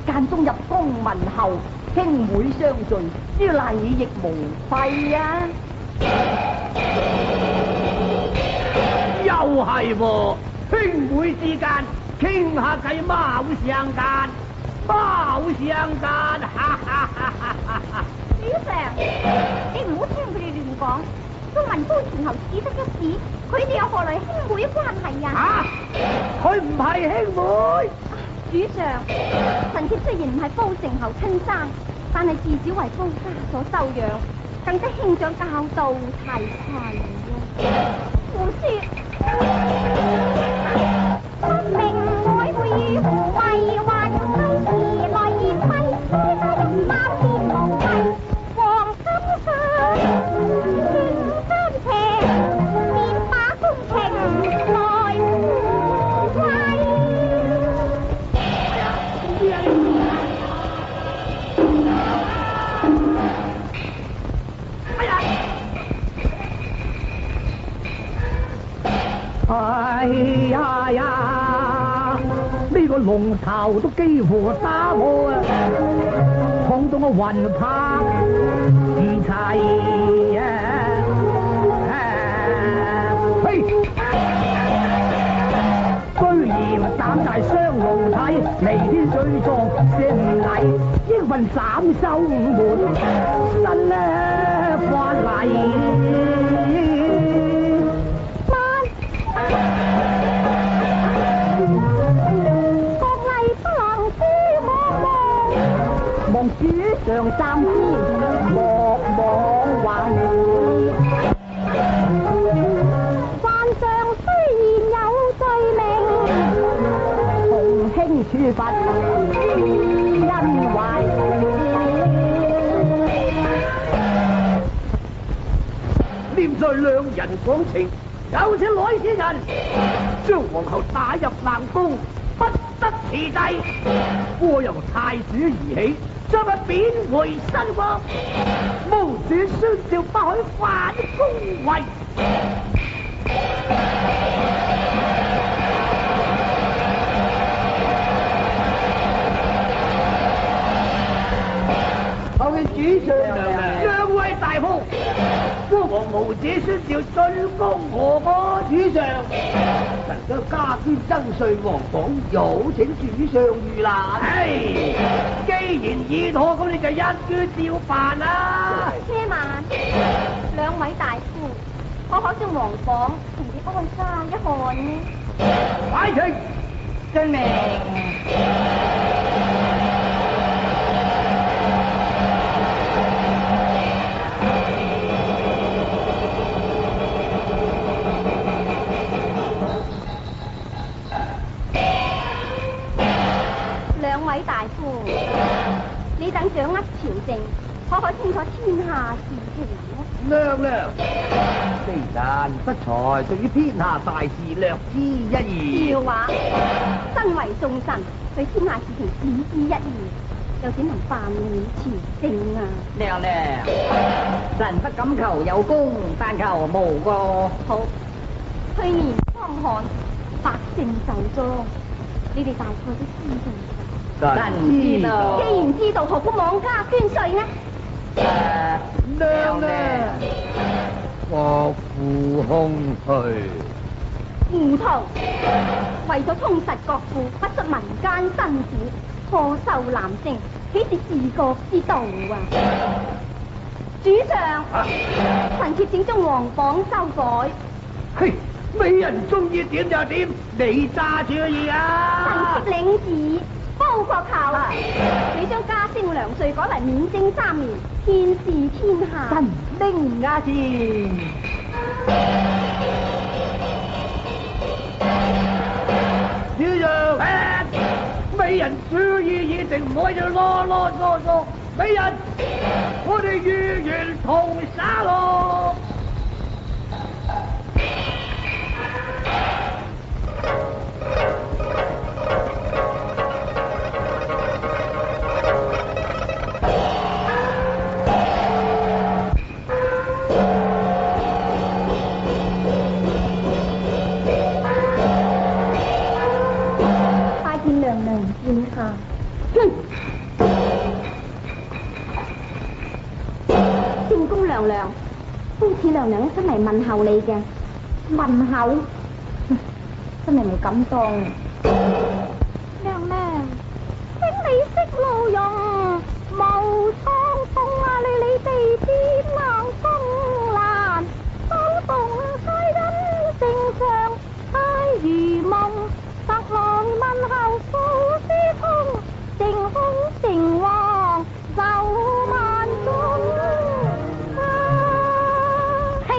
間中入宮問候，兄妹相聚，之禮亦無廢啊！又係噃，兄妹之間傾下計，貓相間，貓相間，哈哈哈哈哈！主上，你唔好聽佢哋亂講，都文高前後只得一字，佢哋有何來兄妹關係啊？佢唔係兄妹。主上，臣妾雖然唔係高城侯親生，但係自小為高家所收養，更得兄長教導提攜啊！胡說！不明愛會與胡為還妻時來言揮，呢家人貌見無愧，黃金上見真情，便把公情來互歸。哎呀呀！呢個龍頭都幾乎打破啊，痛到我魂魄唔齊啊！嘿，居然膽大傷龍體，彌天罪狀勝禮，應份斬首門，新法例。望主上三思，莫忘懷。犯上雖然有罪名，從輕處罰恩懷。念在兩人講情，有請來此人將皇后打入冷宮，不得辭祭。過由太子而起，將佢貶回新國，無主宣召不許犯宮位。後面主上兩位大夫，國王無者宣召進攻何國主上，臣將加捐增稅皇榜，有請主上預覽。既然已妥，咁你就一於照辦啦。車慢，兩位大夫，可將皇榜同啲安沙一看呢？快請遵命。兩位大夫，你等掌握朝政，可清楚天下事情呢？娘娘，非但不才，對於天下大事略知一二。笑話，身為眾臣，對天下事情只知一二，又點能辦理朝政啊？娘娘，臣不敢求有功，但求無過。好，去年乾旱，百姓受災，你哋大概都知道。臣知道。既然知道，何苦妄加捐稅呢？娘娘，國庫空虛。糊塗！為咗充實國庫，不恤民間辛苦，錯收男性，豈是治國之道啊？主上，臣妾請將皇榜修改。嘿，美人中意點就點，你揸主意啊！臣妾領旨。高國求，你將加徵糧稅改為免徵3年，天事天下。臣命也是。主上，美人主意已定，唔可以囉囉嗦嗦。美人，我哋預言同灑落。正宮娘娘，公子娘娘一生嚟問候你嘅。問候？真係唔敢當。娘娘，請你息怒容，無倉風啊，你地天冷風蘭，當動開恩正常，太如夢，特來問候富師通，正空正旺，就萬眾。嘿，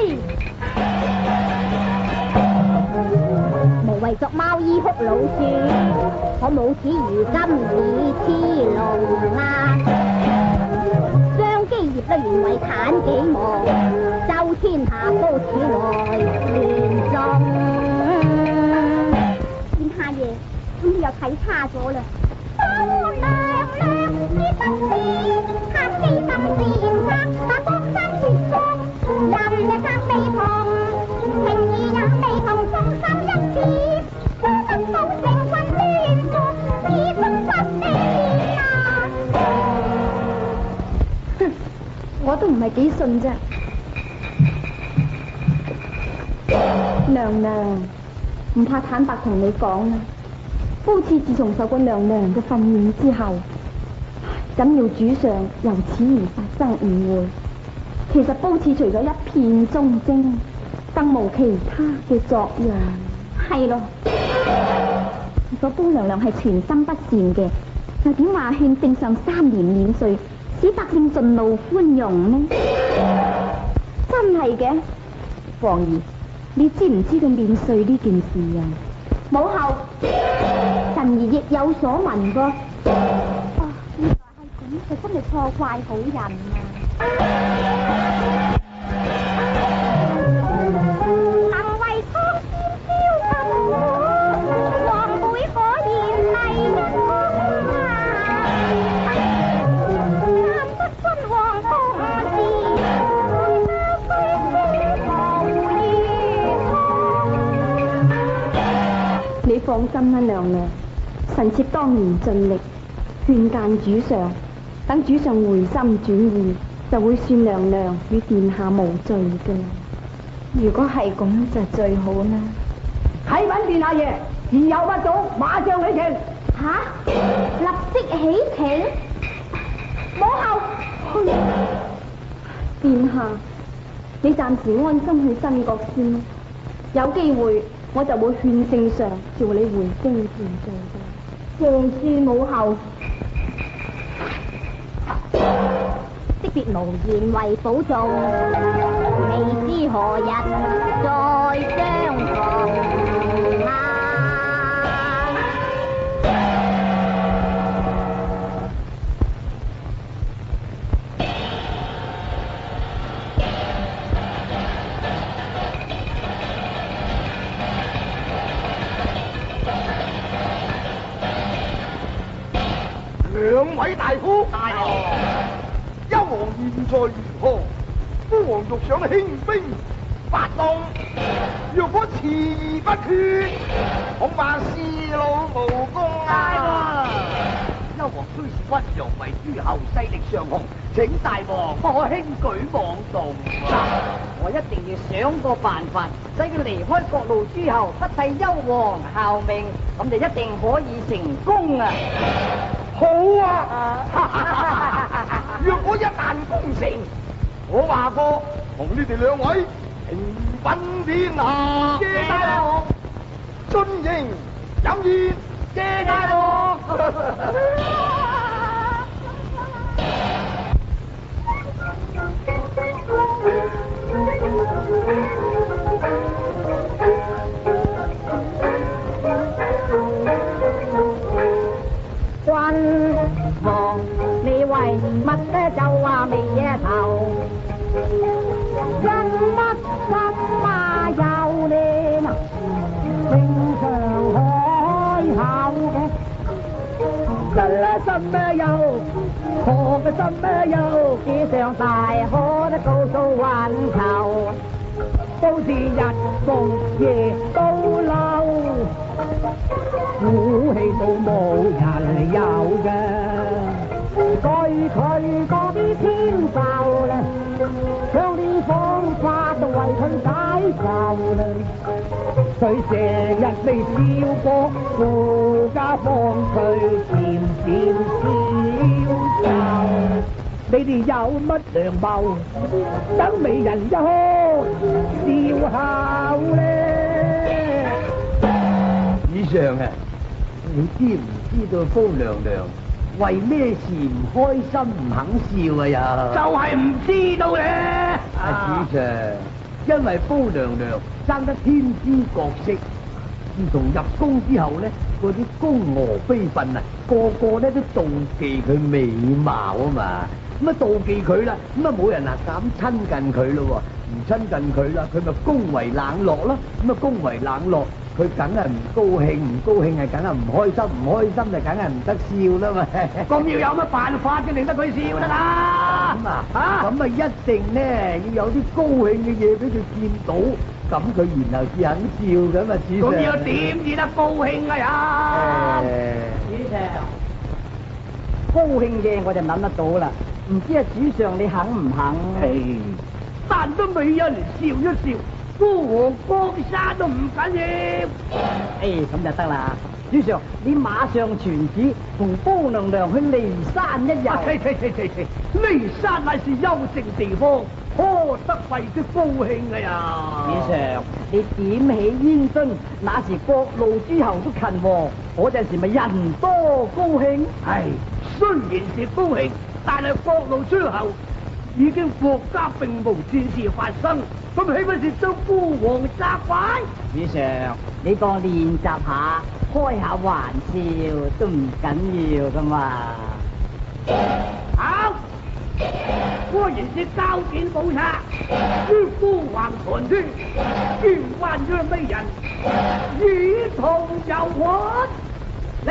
無謂作貓衣哭老鼠，我母子如今已痴路啦。張基業都原為妲己亡，周天下都此來亂眾。見下爺，咁又睇差咗啦。娘娘，你不是客機心善策，把國山脫光，人一生未同，情義也未同，忠心一致，終不保成君亂國，以忠不地啊！哼，我都唔係幾信啫。娘娘，唔怕坦白同你講啦。褒姒自從受過娘娘嘅訓練之後，緊要主上由此而發生誤會。其實褒姒除咗一片忠貞，更無其他嘅作用。係咯，如果褒娘娘係全心不善嘅，又點話勸聖上3年免稅，使百姓盡路寬容呢？真係嘅，皇兒，你知唔知道免稅呢件事啊？母后，臣兒亦有所聞噃。哦，原來係咁，就真係錯怪好人啊！能為蒼天驕傲，皇輩可言麗一空啊！監得君王同事，推推升無如風。放心啦，娘娘，臣妾當然盡力勸諫主上，等主上回心轉意，就會算娘娘與殿下無罪嘅。如果係咁就最好啦。啟稟殿下爺，言有不早，馬上起程。吓！立即起程？母后，殿下，你暫時安心去新國先，有機會我就會勸聖上召你回京團聚嘅。謝恕母後。惜別無言為保重，未知何日再相逢啊！兩位大夫，幽王現在如何？父王欲想興兵發動，若果遲疑不決，恐怕事勞無功啊！幽王雖是屈陽為諸侯，勢力尚雄，請大王不可輕舉妄動。我一定要想個辦法，使佢離開各路諸侯，不替幽王效命，咁就一定可以成功啊！好啊！若果一旦攻城，我話過同你哋兩位平分天下。謝大王，遵迎飲宴。謝大王。君王，你為乜咧就話未嘢頭？因乜心啊有你嘛？正常開口嘅，人咧心咩有？我嘅心咩有？紙上大可都告訴運籌，都是日逢夜都嬲。武器都冇人有嘅，據佢嗰啲天授咧，將啲方法都為佢解咒啦。佢成日未笑過，富家幫佢漸漸消愁。你哋有乜良謀，等美人一開笑口咧？以上啊，你知唔知道封娘娘為咩事唔開心唔肯笑啊？又就係唔知道咧。主上，因為封娘娘生得天姿國色，自從入宮之後咧，嗰啲宮娥妃嬪啊，個個咧都妒忌佢美貌啊嘛，咁啊妒忌佢啦，咁啊冇人啊敢親近佢咯，唔親近佢啦，佢咪恭為冷落咯，咁啊恭為冷落。佢梗係唔高興，唔高興係梗係唔開心，唔開心就梗係唔得笑啦嘛。咁要有乜辦法先令得佢笑得啦？咁啊，咁啊一定咧要有啲高興嘅嘢俾佢見到，咁佢然後至肯笑噶嘛，主上。咁要點至得高興啊呀？主上，高興嘅我就諗得到啦，唔知啊主上你肯唔肯？但都美人笑一笑。孤王江山都唔緊要，咁就得啦。主上，你馬上傳旨同高娘娘去驪山一遊。驪山乃是幽靜地方，可得為之高興呀！主上，你點起煙樽，那時各路諸侯都勤和，嗰陣時咪人多高興。雖然是高興，但係各路諸侯已經國家並無戰事發生。咁豈不是將孤王責怪？主上，你當練習下，開下玩笑都唔緊要噶嘛。好，果然是交戰冇策，於孤橫盤圈，冤彎咗咩人，以同遊玩，嚟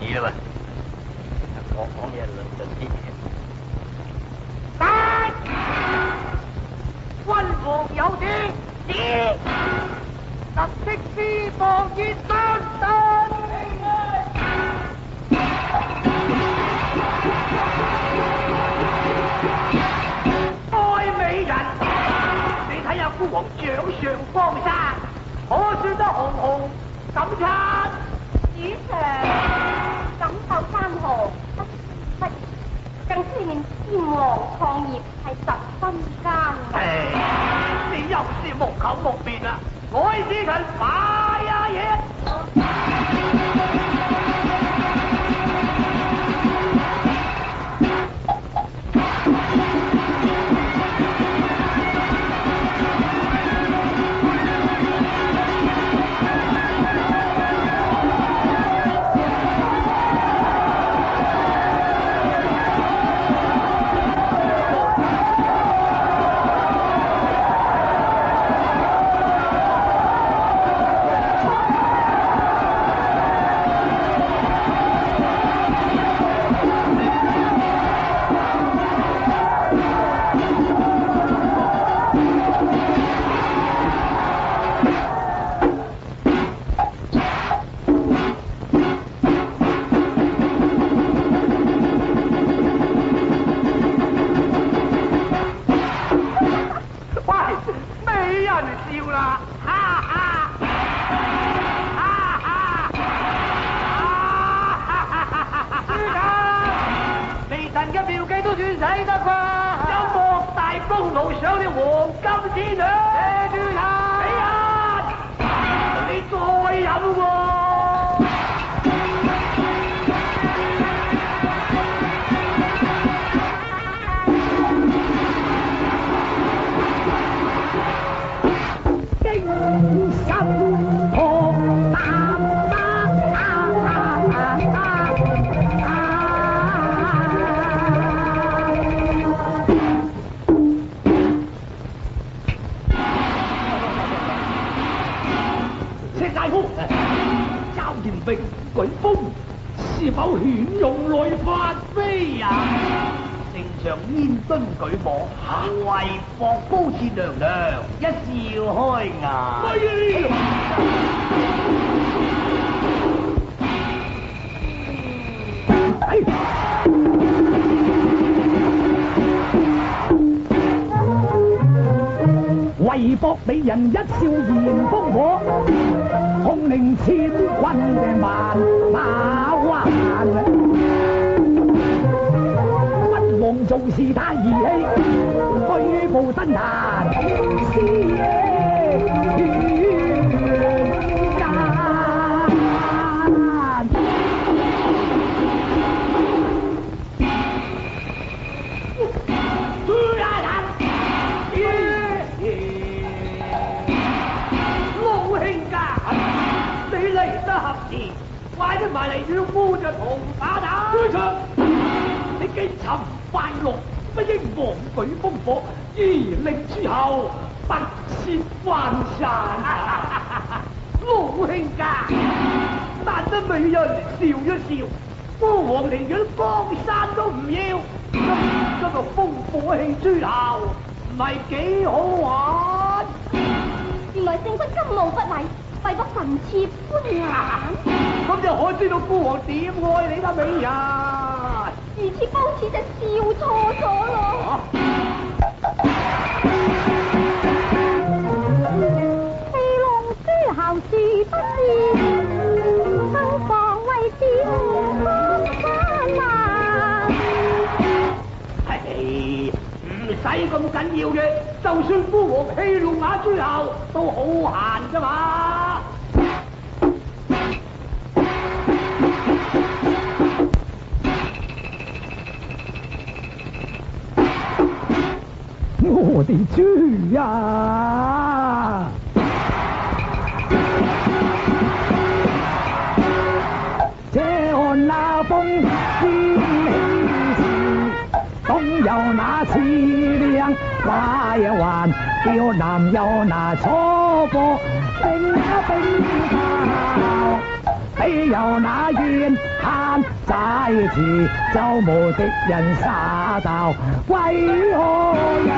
事啦嘛。我講嘢論盡啲嘢。君王有旨，特色施放熱身。愛美人，你睇下孤王掌上光山，可算得紅紅感親。主上錦繡山河不不，更思念先王創業係十分艱難。你又是木口木面啦！我知佢買呀嘢。舉風是否犬戎來發飛呀？正常煙墩舉火，為霍高次娘娘一笑開顏。為博美人一笑燃烽火，空令千軍嘅萬馬還。不忘做事太兒戲，虛報身壇，師爺冤家。快啲埋嚟與夫就同打打！隊長，你既尋敗落，不應妄舉烽火，以令諸侯不屑還山。老卿家，但得美人笑一笑，孤王連遠江山都唔要，今日烽火慶諸侯，唔係幾好玩。原來聖君金傲不禮，為咗神賜歡顏。咁就可知道孤王點愛你啦，美人。如此高似就笑錯咗咯。飛龍諸侯殊不知，生防為點江山啊！係唔使咁緊要嘅，就算孤王戲弄下諸侯都好閒啫嘛。我哋豬呀！這看那風先起時，東有那刺靚花一環，叫南有那楚波冰冰炮，豈有那煙慳寨詞，就無敵人殺到為何呀？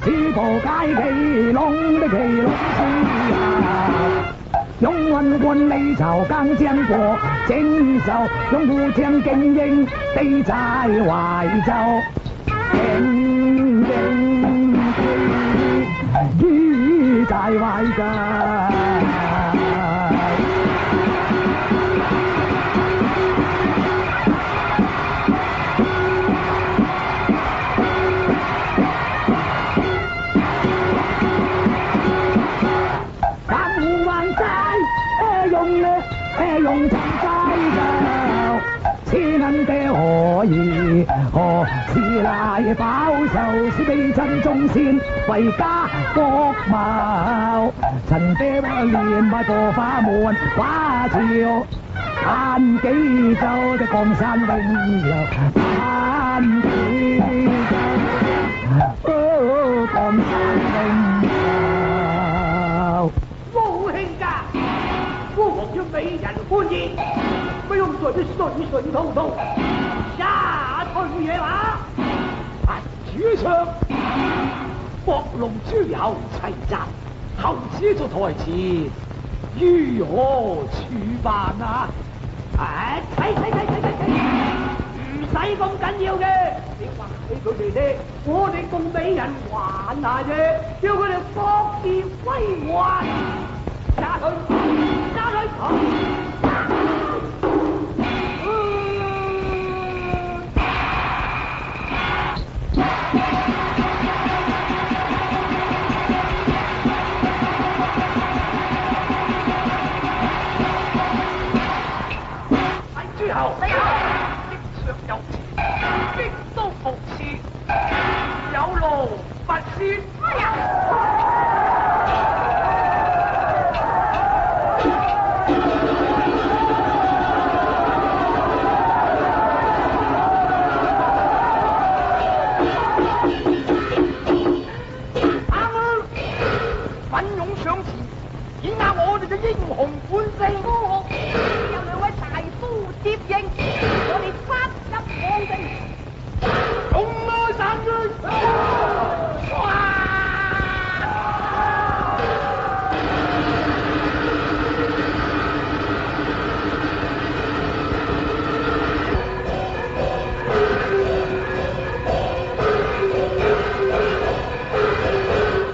試圖解奇龍的奇龍之後，用運貫離巢更將過，整手用護槍勁英地在懷州，勁英地在懷州。用長齋就此能的可以，何時來報仇？是被陳忠先為家國謀，陳爹連埋過花門花朝，嘆幾州的江山永流，嘆幾州江山永流。冇興㗎！父皇要美人歡宴，不用做啲順順通通，下退嘢話。主唱博龍諸侯齊集，後此做台詞，如何處辦啊？睇，唔使咁緊要嘅，你話俾佢哋聽，我哋共美人玩下啫，叫佢哋各自歸還。揸佢！諸侯，擊上有詞，擊都無詞，有勞不説。英雄本性，有兩位大夫接應，我哋殺入皇城，共我散去。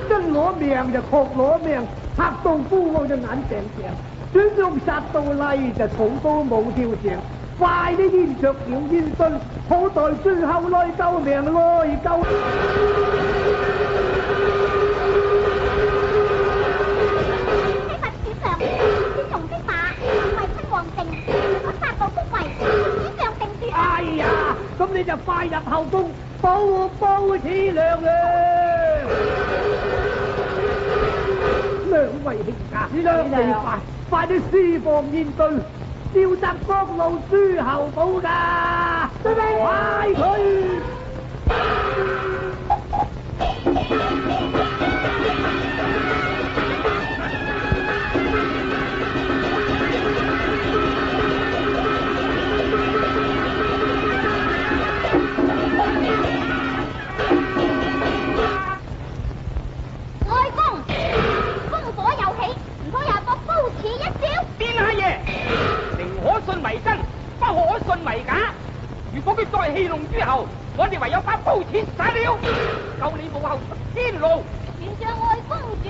真攞命就確攞命。嚇到夫王隻眼正正，短用殺到嚟就草刀冇挑正，快啲煙着了煙樽，好待最後來救命來救。啟稟主上，先用的馬為親王定，我殺到谷圍，主上定奪。哎呀，咁你就快入後宮保此娘娘。兩位兄家，兩位快啲施放煙隊，召集各路諸侯保㗎，快佢！如果佢再戲弄諸侯，我哋唯有把刀切殺了，救你母後出天路。願將愛公主意，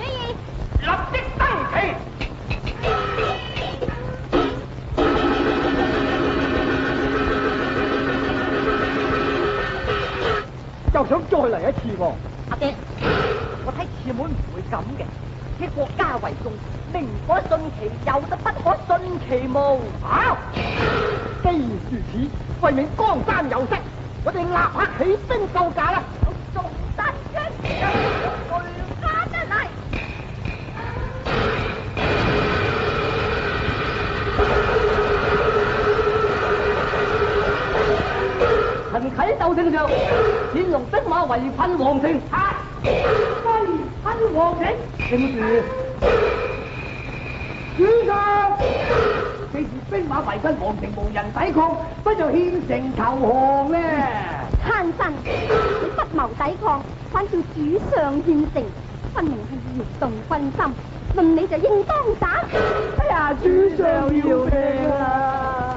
立即登旗。又想再嚟一次喎？阿爹，我睇次妹唔會咁嘅，以國家為重，寧可順其有，就不可順其無。啊！既然如此，為免江山有失，我哋立刻起兵救駕啦！仲得嘅，回家得嚟。奏聖上，乾隆兵馬圍困皇城，圍困皇城，聽住，主上，既是兵馬圍困皇城，無人抵抗，不就獻城投降呢？奸臣，你不謀抵抗，反叫主上獻城，分明係搖動軍心。論你就應當斬。哎呀，主上要命啊！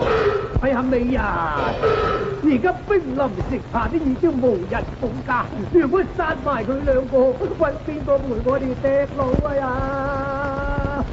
哎呀，美人，而家兵臨城下，都已經無人保駕。如果殺埋佢兩個，揾邊個陪我哋趯路啊呀？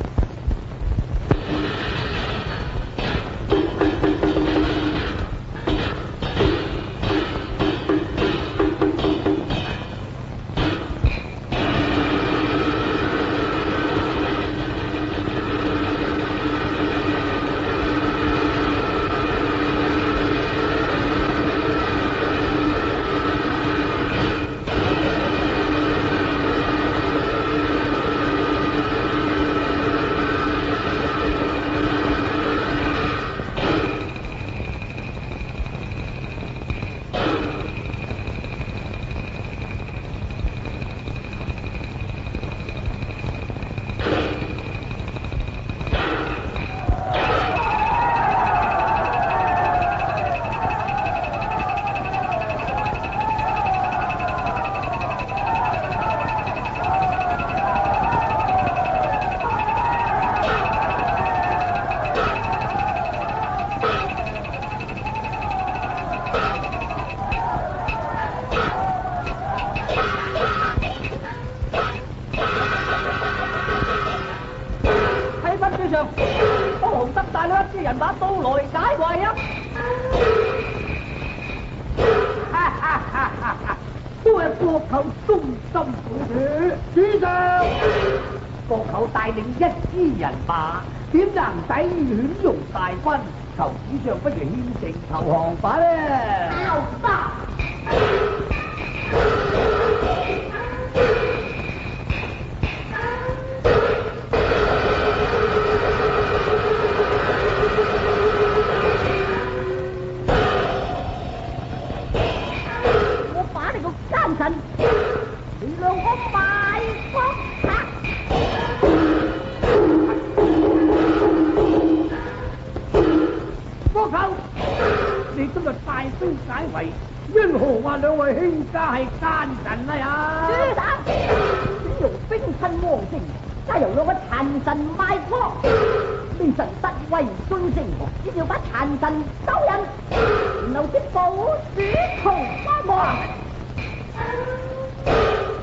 人馬到來解圍啊！都係國舅忠心虎主，主上，國舅帶領一支人馬，點能抵禦犬戎大軍？求主上不如獻城投降吧咧！拗吧！我把你個奸臣，你兩個賣國賊！國舅，你今日大兵解圍，因何話兩位卿家係奸臣啊呀？豬膽！只用兵侵皇城，加由兩個殘臣賣國，微臣特為尊正，只要把殘臣收人，然後即保主同花王。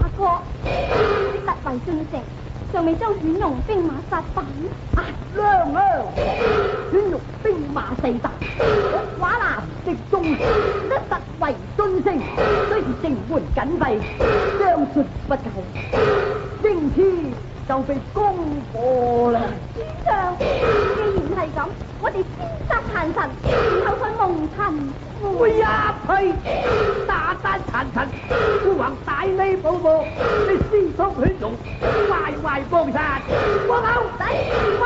阿哥，你特為尊正，尚未將犬戎兵馬殺敗。啊，娘啊！犬戎兵馬四達，我寡男的忠，一特為尊正，雖是城門緊閉，將術不夠，英天就被攻破啦。主上，既然係咁，我哋先殺殘臣，然後再蒙塵。會呀，呸！打單殘臣，孤橫大利保護，你私通犬戎，壞壞幫殺，國舅仔花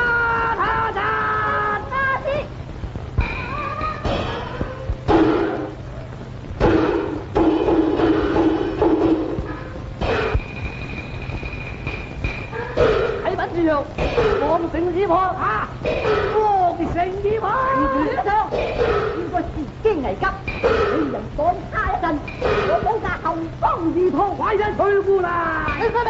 他殺！阿師。啟稟主上，皇城已破啊！皇城已破！主上，現在時機危急，你人趕差一陣，我保駕後方而逃。快人退步啦！你快啲！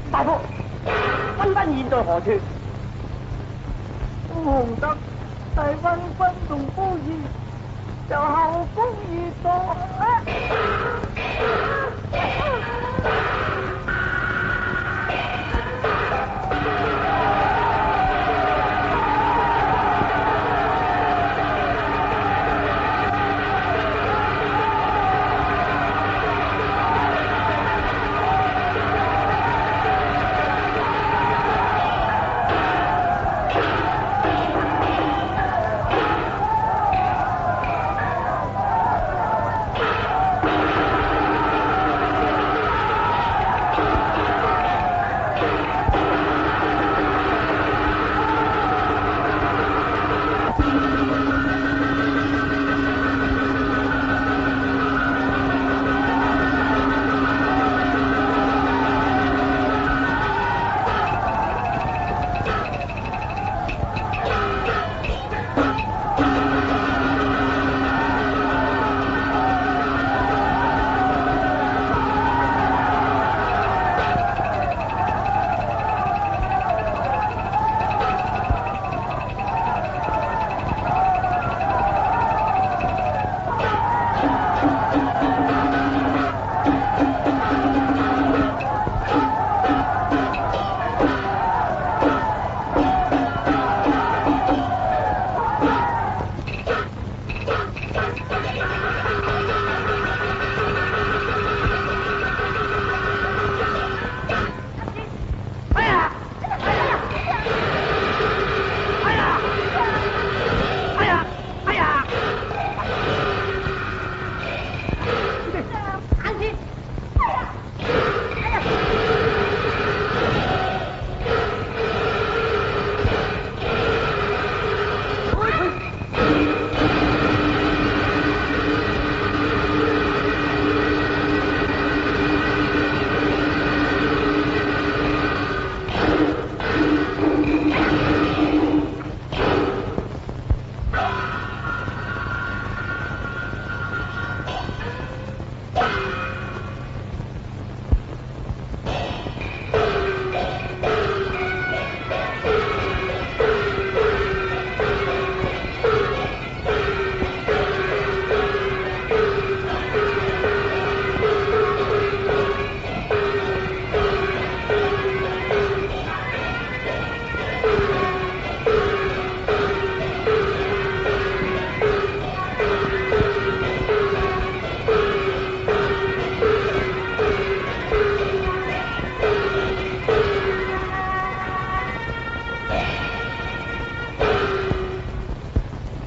大夫，君斌現在何處？洪德大昏君同夫人就後宮遇到。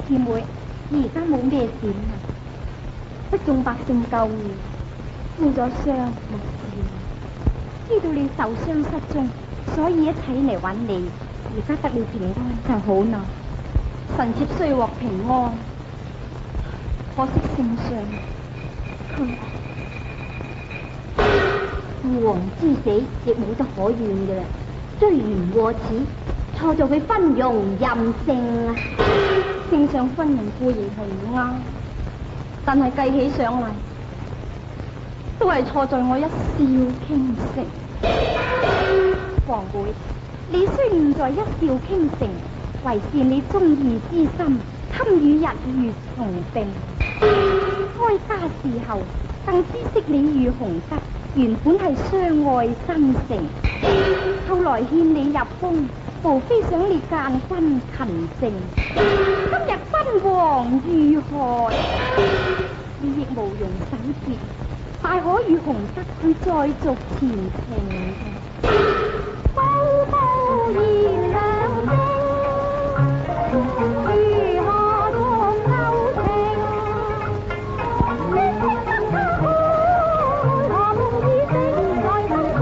姊妹，而家冇咩事啊，不眾百姓救援，負咗傷冇事。知道你受傷失蹤，所以一齊嚟揾你。而家得了平安就好啦。臣妾雖獲平安，可惜聖上父王之死亦冇得可怨嘅啦。追源過此，錯在佢昏庸任性啊！聖上昏庸固然係唔啱，但係計起上嚟，都係錯在我一笑傾城。皇妹，你雖然在一笑傾城，唯是你忠義之心，堪與日月同並。開家時候，更知悉你與洪德原本係相愛心誠，後來獻你入宮，無非想你諫君勤政。今日昏王遇害，你亦無容守節，大可與洪德佢再續前程。高高言兩聲，如何同舊情？你真得好，何夢已醒來得開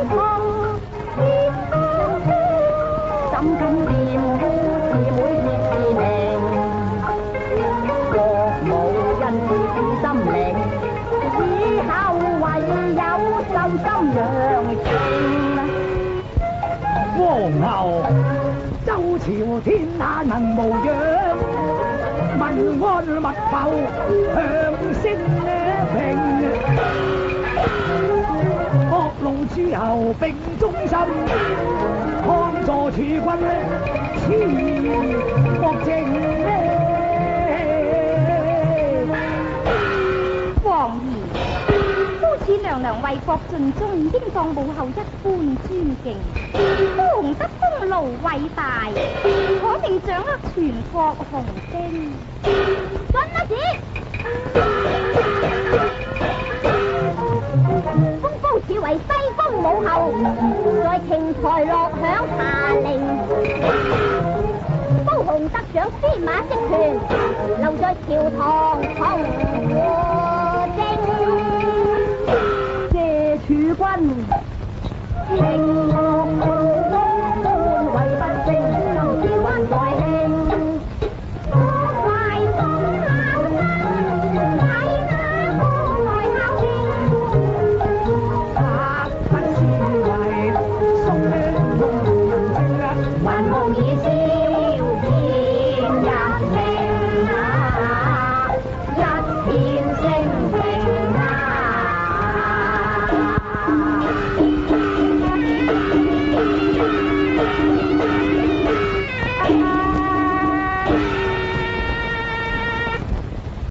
放，結相牽，怎敢念夫姊妹結是命？國母因是心靈，以後唯有受心良情。皇后，周朝天下能無恙？民安物阜，向聲平。各路諸侯並忠心，看助儲君，千國國情呢？王兒，夫此娘娘為國盡忠，應當母后一般尊敬。孤雄德功勞偉大，可定掌握全國雄兵。遵乜旨？封高此為西宮母后，在亭台落響下令。高雄得掌司馬職權，留在朝堂從和政。謝儲君。